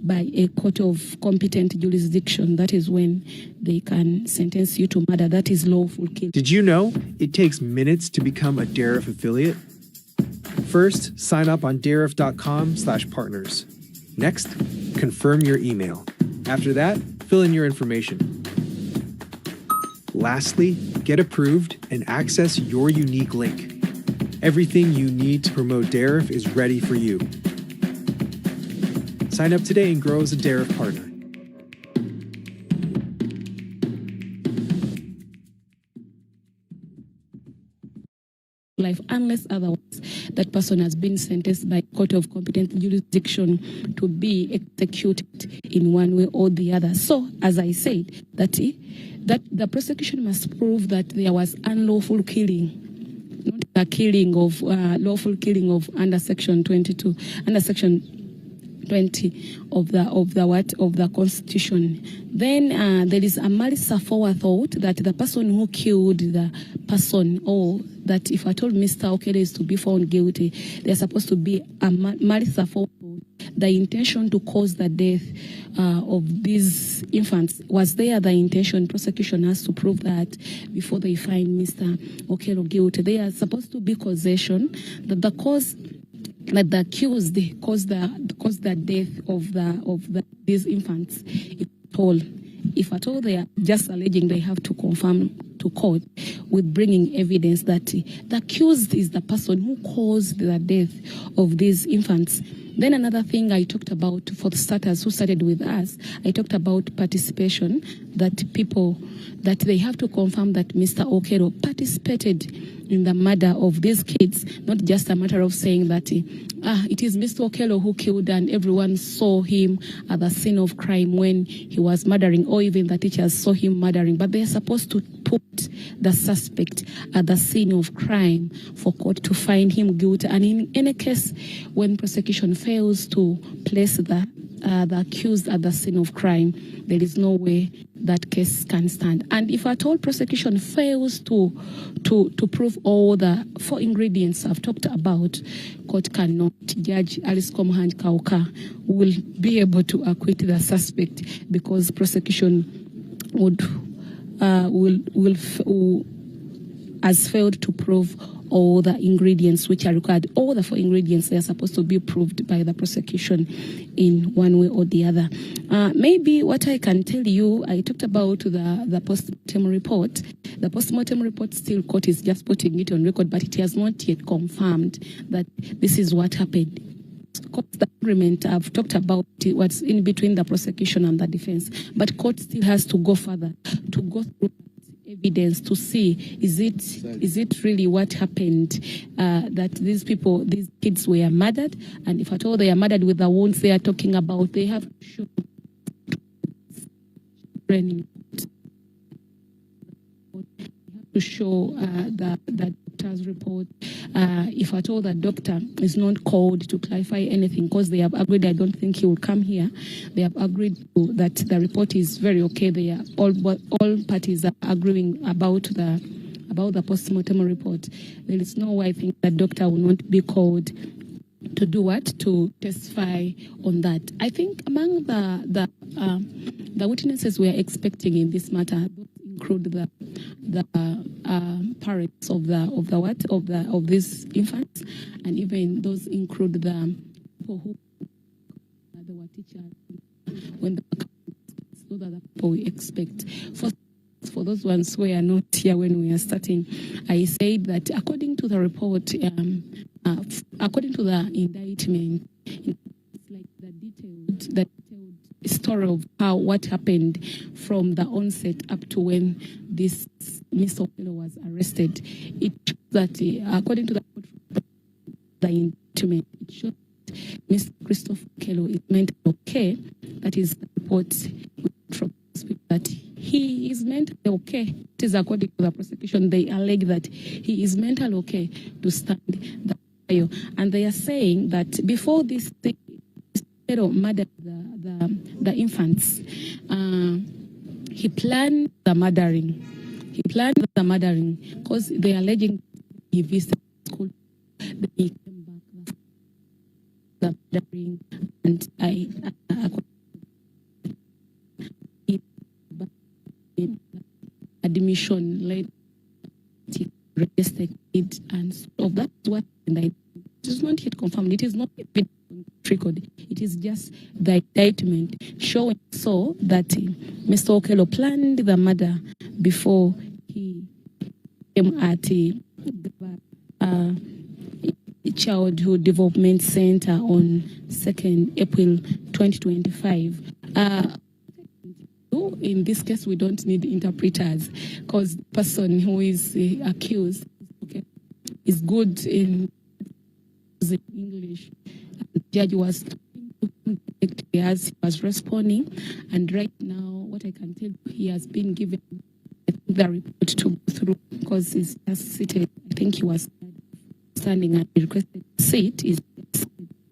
Speaker 13: by a court of competent jurisdiction. That is when they can sentence you to murder. That is lawful killing.
Speaker 14: Did you know it takes minutes to become a Darif affiliate? First, sign up on darif.com/partners. Next, confirm your email. After that, fill in your information. Lastly, get approved and access your unique link. Everything you need to promote Darif is ready for you. Sign up today and grow as a Darif partner.
Speaker 13: Life, unless otherwise that person has been sentenced by court of competent jurisdiction to be executed in one way or the other. So, as I said, that the prosecution must prove that there was unlawful killing, not the killing of lawful killing of under Section 22, under Section 20 of the Constitution. Then there is a malice aforethought that the person who killed the person, or that if at all Mr. Okello is to be found guilty, there's supposed to be a malice aforethought. The intention to cause the death of these infants, was there the intention? Prosecution has to prove that before they find Mr. Okello guilty. They are supposed to be causation, that the cause, that the accused caused the death of these infants. If at all they are just alleging, they have to confirm to court with bringing evidence that the accused is the person who caused the death of these infants. Then another thing I talked about for the starters who started with us, I talked about participation, that they have to confirm that Mr. Okello participated in the murder of these kids, not just a matter of saying that it is Mr. Okello who killed and everyone saw him at the scene of crime when he was murdering, or even the teachers saw him murdering, but they are supposed to put the suspect at the scene of crime for court to find him guilty. And in any case, when prosecution fails to place the the accused at the scene of crime, there is no way that case can stand. And if at all prosecution fails to prove all the 4 ingredients I've talked about, court cannot. Judge Alice Komhand Kauka will be able to acquit the suspect because prosecution has failed to prove all the ingredients which are required. All the 4 ingredients, they are supposed to be proved by the prosecution in one way or the other. Maybe what I can tell you, I talked about the post-mortem report. The post-mortem report still, court is just putting it on record, but it has not yet confirmed that this is what happened. The agreement I've talked about what's in between the prosecution and the defense, but court still has to go further, to go through evidence to see is it really what happened, that these kids were murdered, and if at all they are murdered with the wounds they are talking about, they have to show the doctor's report. If at all the doctor is not called to clarify anything, because they have agreed, I don't think he will come here. They have agreed that the report is very okay. They are all parties are agreeing about the post-mortem report. There is no way I think the doctor will not be called to do what? To testify on that. I think among the witnesses we are expecting in this matter include the parents of these infants, and even those include the people who were teachers when those are the people we expect. For those ones who are not here when we are starting, I said that according to the report, according to the indictment, it's like the detailed story of what happened from the onset up to when this Mr. Okello was arrested. It shows that according to the indictment, it shows that Mr. Christopher Okello is mentally okay. That is the report from that he is mentally okay. It is according to the prosecution. They allege that he is mentally okay to stand the trial, and they are saying that before this thing, murdered the infants, he planned the murdering. Because they are alleging he visited school, then he came back, the murdering, and admission led to registered it, and so that's what it is not yet confirmed. It is not been record. It is just the indictment showing so that Mr. Okello planned the murder before he came at Ggaba Childhood Development Center on 2nd April 2025. In this case, we don't need interpreters because the person who is accused is good in English. The judge was as he was responding, and right now, what I can tell you, he has been given the report to go through because he's just seated. I think he was standing and requested to sit.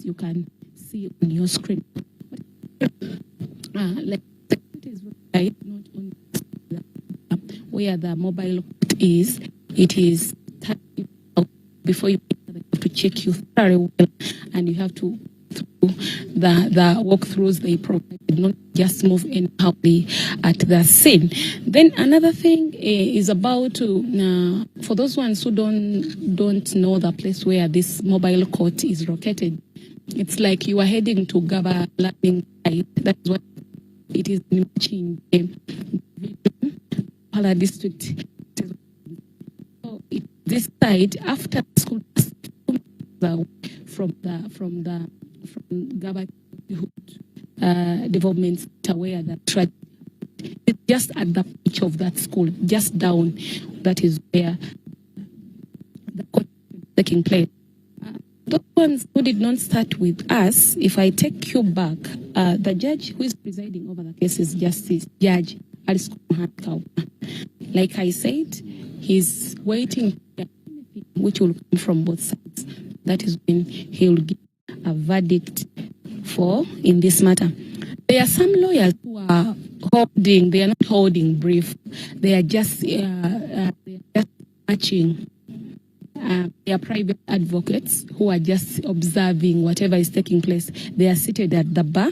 Speaker 13: You can see on your screen. Like it is right, not on where the mobile is. It is before you have to check you very well, and you have to the walkthroughs they provided, not just move anyhow at the scene. Then another thing is about for those ones who don't know the place where this mobile court is located. It's like you are heading to Ggaba landing site. That's what it is in Pala district. So this side after school from Ggaba Development Center where the tragedy. It's just at the pitch of that school, just down. That is where the court is taking place. Those ones who did not start with us, if I take you back, the judge who is presiding over the case is Judge Alice Komhand. Like I said, he's waiting which will come from both sides. That is when he will give a verdict for in this matter. There are some lawyers who are they are not holding brief. They are just matching. They are private advocates who are just observing whatever is taking place. They are seated at the bar.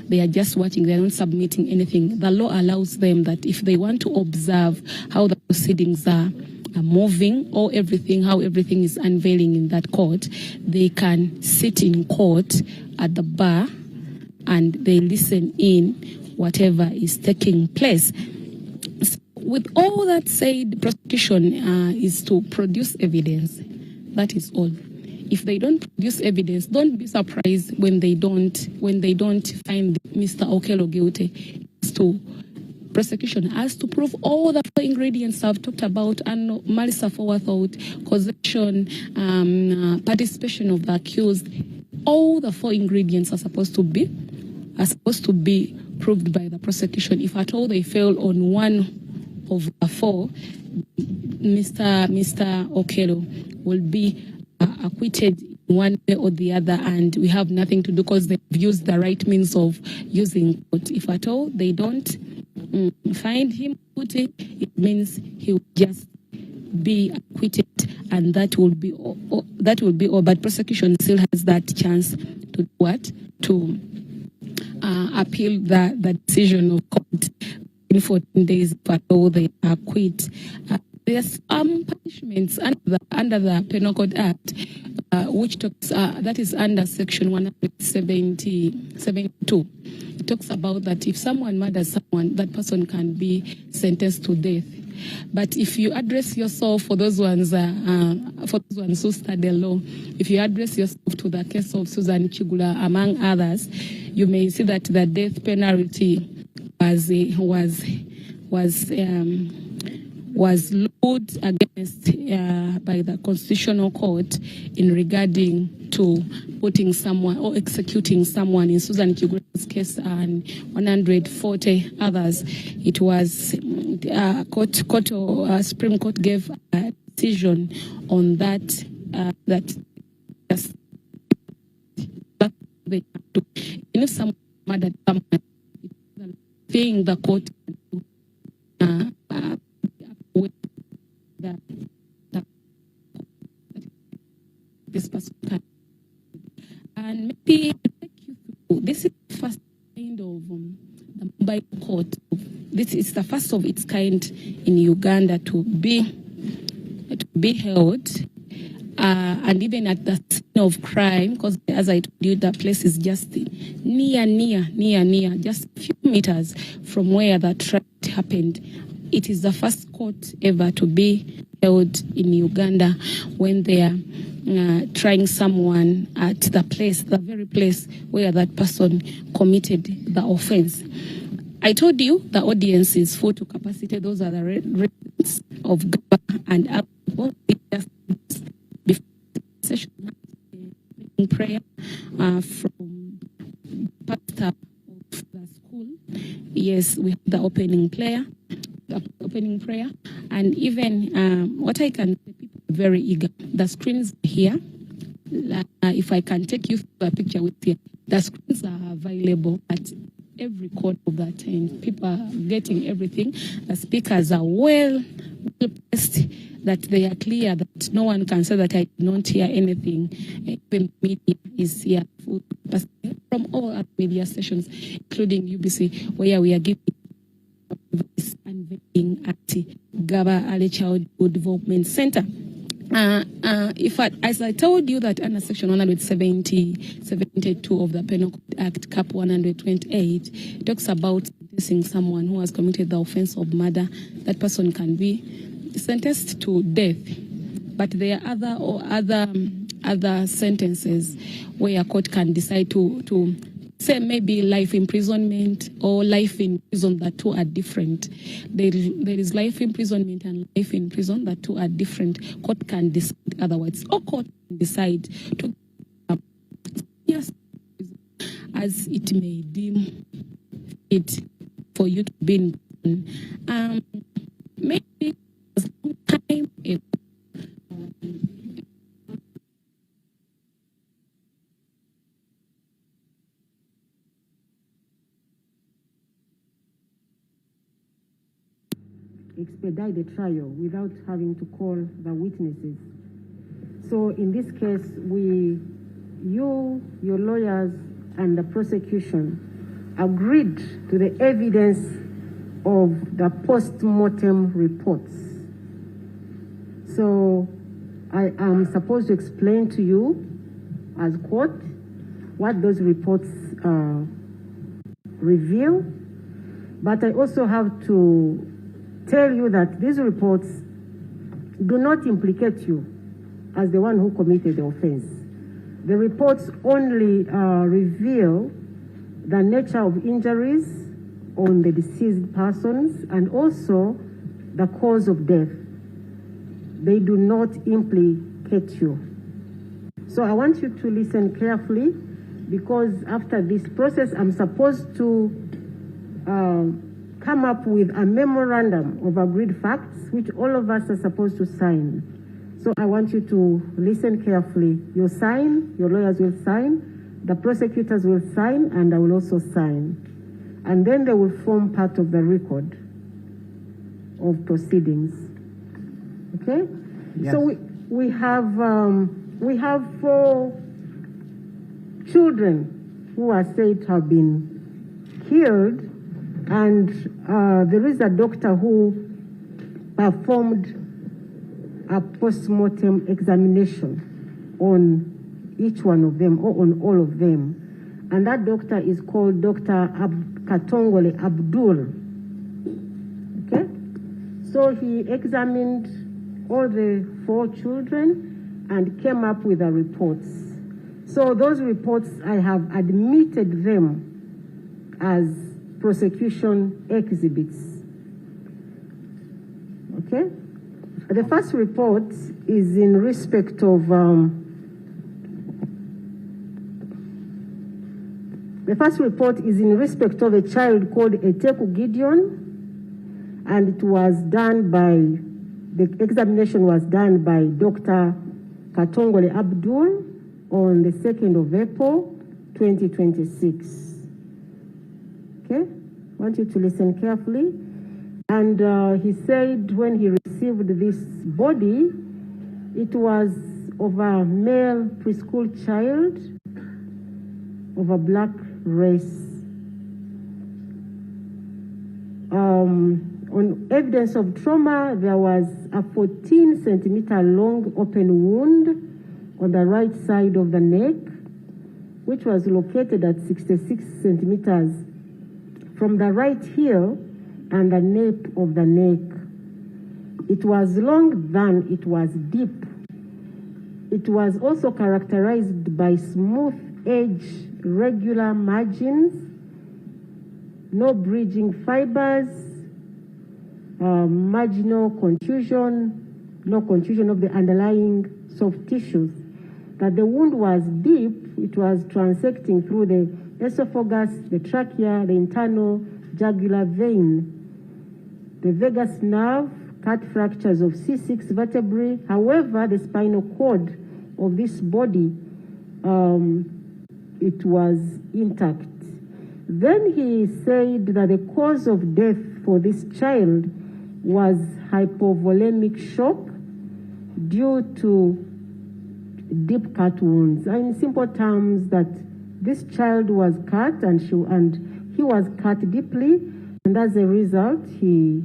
Speaker 13: They are just watching. They are not submitting anything. The law allows them that if they want to observe how the proceedings are moving or how everything is unveiling in that court, they can sit in court at the bar and they listen in whatever is taking place. So with all that said, the prosecution is to produce evidence. That is all. If they don't produce evidence, don't be surprised when they don't find Mr. Okello guilty. So prosecution has to prove all the four ingredients I've talked about: and malice aforethought, causation, participation of the accused. All the four ingredients are supposed to be proved by the prosecution. If at all they fail on one of the four, Mr. Okello will be acquitted one way or the other, and we have nothing to do because they've used the right means of using court. If at all they don't find him guilty, it means he will just be acquitted, and that will be all. But prosecution still has that chance to appeal the decision of court in 14 days if at all they acquit. There's punishments under the Penal Code Act, which talks that is under Section 172. It talks about that if someone murders someone, that person can be sentenced to death. But if you address yourself, for those ones who study law, if you address yourself to the case of Susan Chigula, among others, you may see that the death penalty was looked against by the Constitutional Court in regarding to putting someone or executing someone. In Susan Chigula's case and 140 others, it was Supreme Court gave a decision on that they have to. If someone murdered someone, the thing the court can do. This person can, and maybe take you through. This is the first kind of the mobile court. This is the first of its kind in Uganda to be held, and even at the scene of crime, because as I told you, the place is just near, just a few meters from where the trial happened. It is the first court ever to be held in Uganda when they are trying someone at the very place where that person committed the offense. I told you the audience is full to capacity. Those are the residents of Ggaba and Apple. Before the session, prayer from pastor of the school. Yes, we have the opening prayer. And even what I can say, people are very eager. The screens are here. If I can take you through a picture with you, the screens are available at every corner of that time. People are getting everything. The speakers are well placed, that they are clear, that no one can say that I did not hear anything. Even media is here from all our media stations, including UBC, where we are giving advice and vetting at Ggaba Early Childhood Development Center. As I told you that under Section 172 of the Penal Code Act, Cap 128, it talks about sentencing someone who has committed the offense of murder. That person can be sentenced to death. But there are other sentences where a court can decide to say maybe life imprisonment or life in prison. The two are different. There is life imprisonment and life in prison. The two are different. Court can decide otherwise, or court can decide to yes, as it may deem it for you to be in prison. Maybe some time ago.
Speaker 1: expedite the trial without having to call the witnesses. So in this case, you, your lawyers, and the prosecution agreed to the evidence of the post-mortem reports. So I am supposed to explain to you as court what those reports reveal, but I also have to tell you that these reports do not implicate you as the one who committed the offense. The reports only reveal the nature of injuries on the deceased persons and also the cause of death. They do not implicate you. So I want you to listen carefully, because after this process, I'm supposed to come up with a memorandum of agreed facts, which all of us are supposed to sign. So I want you to listen carefully. You sign, your lawyers will sign, the prosecutors will sign, and I will also sign. And then they will form part of the record of proceedings. Okay?
Speaker 2: Yes.
Speaker 1: So we have 4 children who are said to have been killed, and there is a doctor who performed a post-mortem examination on each one of them, or on all of them. And that doctor is called Dr. Katongole Abdul. Okay? So he examined all the 4 children and came up with the reports. So those reports, I have admitted them as prosecution exhibits. Okay? The first report is in respect of a child called Eteku Gideon, and it was done by, the examination was done by Dr. Katongole Abdul on the 2nd of April, 2026. Okay? I want you to listen carefully. And he said when he received this body, it was of a male preschool child of a black race. On evidence of trauma, there was a 14-centimeter long open wound on the right side of the neck, which was located at 66 centimeters from the right heel and the nape of the neck. It was long than it was deep. It was also characterized by smooth edge, regular margins, no bridging fibers, marginal contusion, no contusion of the underlying soft tissues. That the wound was deep, it was transecting through the esophagus, the trachea, the internal jugular vein, the vagus nerve, cut fractures of C6 vertebrae. However, the spinal cord of this body, it was intact. Then he said that the cause of death for this child was hypovolemic shock due to deep cut wounds. In simple terms, that this child was cut and he was cut deeply, and as a result, he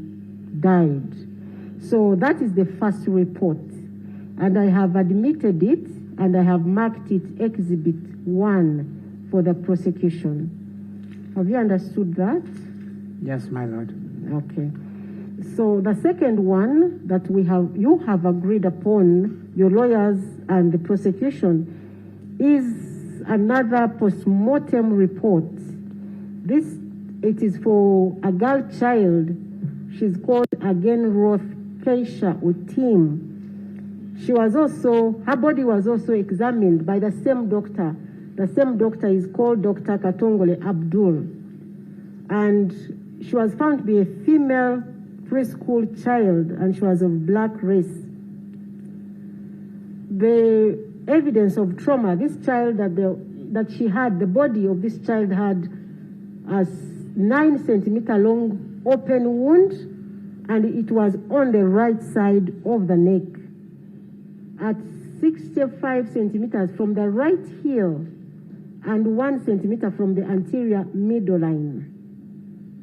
Speaker 1: died. So that is the first report, and I have admitted it, and I have marked it Exhibit 1 for the prosecution. Have you understood that?
Speaker 2: Yes, my lord.
Speaker 1: Okay. So the second one that you have agreed upon, your lawyers and the prosecution, is another post-mortem report. It is for a girl child. She's called again Roth Keisha Utim. Her body was also examined by the same doctor. The same doctor is called Dr. Katongole Abdul. And she was found to be a female preschool child, and she was of black race. The evidence of trauma, this child that she had, the body of this child had a 9-centimeter long open wound and it was on the right side of the neck at 65 centimeters from the right heel and 1 centimeter from the anterior midline,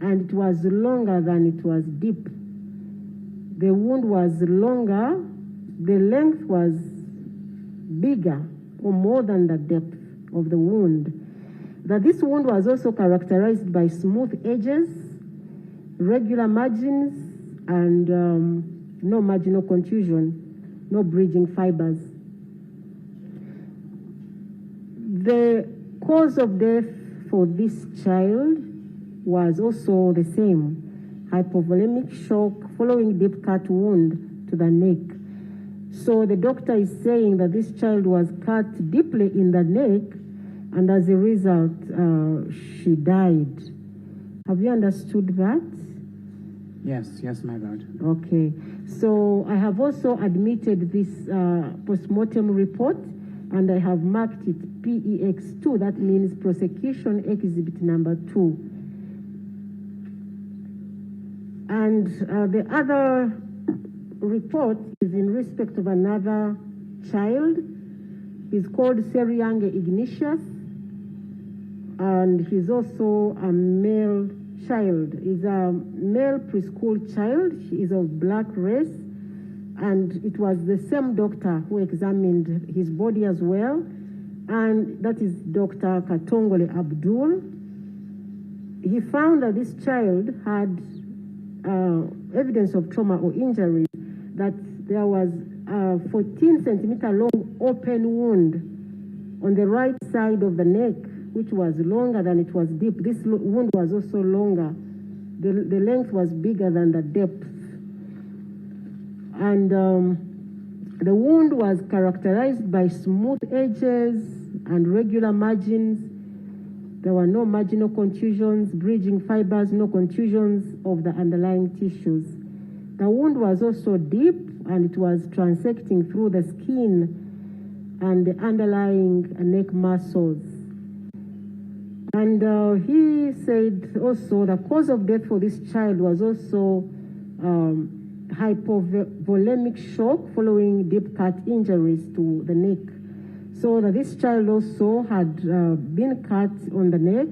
Speaker 1: and it was longer than it was deep. The wound was longer, the length was bigger or more than the depth of the wound. That this wound was also characterized by smooth edges, regular margins, and no marginal contusion, no bridging fibers. The cause of death for this child was also the same, hypovolemic shock following deep cut wound to the neck. So the doctor is saying that this child was cut deeply in the neck, and as a result, she died. Have you understood that?
Speaker 2: Yes, my lord.
Speaker 1: Okay. So I have also admitted this post-mortem report, and I have marked it PEX2. That means prosecution exhibit number 2. And the other report is in respect of another child. He's called Seriange Ignatius, and he's also a male child. He's a male preschool child. He is of black race, and it was the same doctor who examined his body as well, and that is Dr. Katongole Abdul. He found that this child had evidence of trauma or injury, that there was a 14 centimeter long open wound on the right side of the neck, which was longer than it was deep. This wound was also longer. The length was bigger than the depth. And the wound was characterized by smooth edges and regular margins. There were no marginal contusions, bridging fibers, no contusions of the underlying tissues. The wound was also deep, and it was transecting through the skin and the underlying neck muscles. And he said also the cause of death for this child was also hypovolemic shock following deep cut injuries to the neck. So that this child also had been cut on the neck,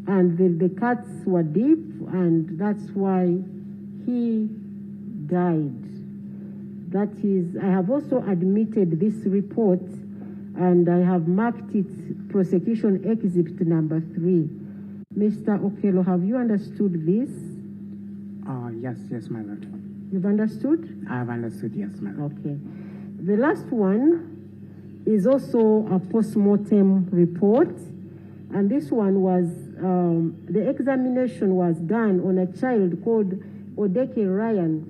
Speaker 1: and the cuts were deep, and that's why he died. That is, I have also admitted this report, and I have marked it prosecution exhibit number 3. Mr. Okello, have you understood this?
Speaker 2: Yes, my lord.
Speaker 1: You've understood?
Speaker 2: I have understood, yes, my lord.
Speaker 1: Okay. The last one is also a post-mortem report, and this one was, the examination was done on a child called Odeke Ryan.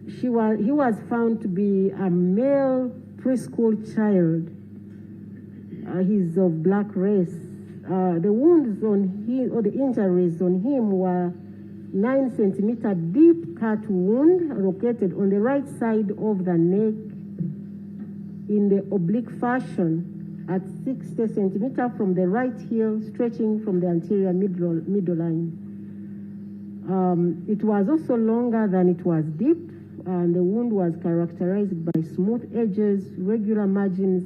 Speaker 1: He was found to be a male preschool child. He's of black race. The wounds on him, or the injuries on him, were 9 centimeter deep cut wound located on the right side of the neck in the oblique fashion at 60 centimeter from the right heel, stretching from the anterior midline. It was also longer than it was deep, and the wound was characterized by smooth edges, regular margins,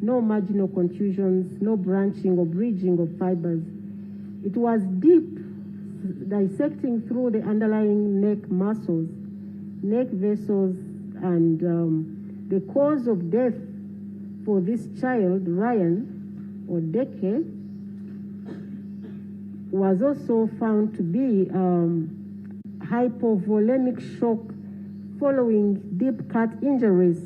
Speaker 1: no marginal contusions, no branching or bridging of fibers. It was deep, dissecting through the underlying neck muscles, neck vessels, and the cause of death for this child, Ryan Odeke, was also found to be hypovolemic shock following deep cut injuries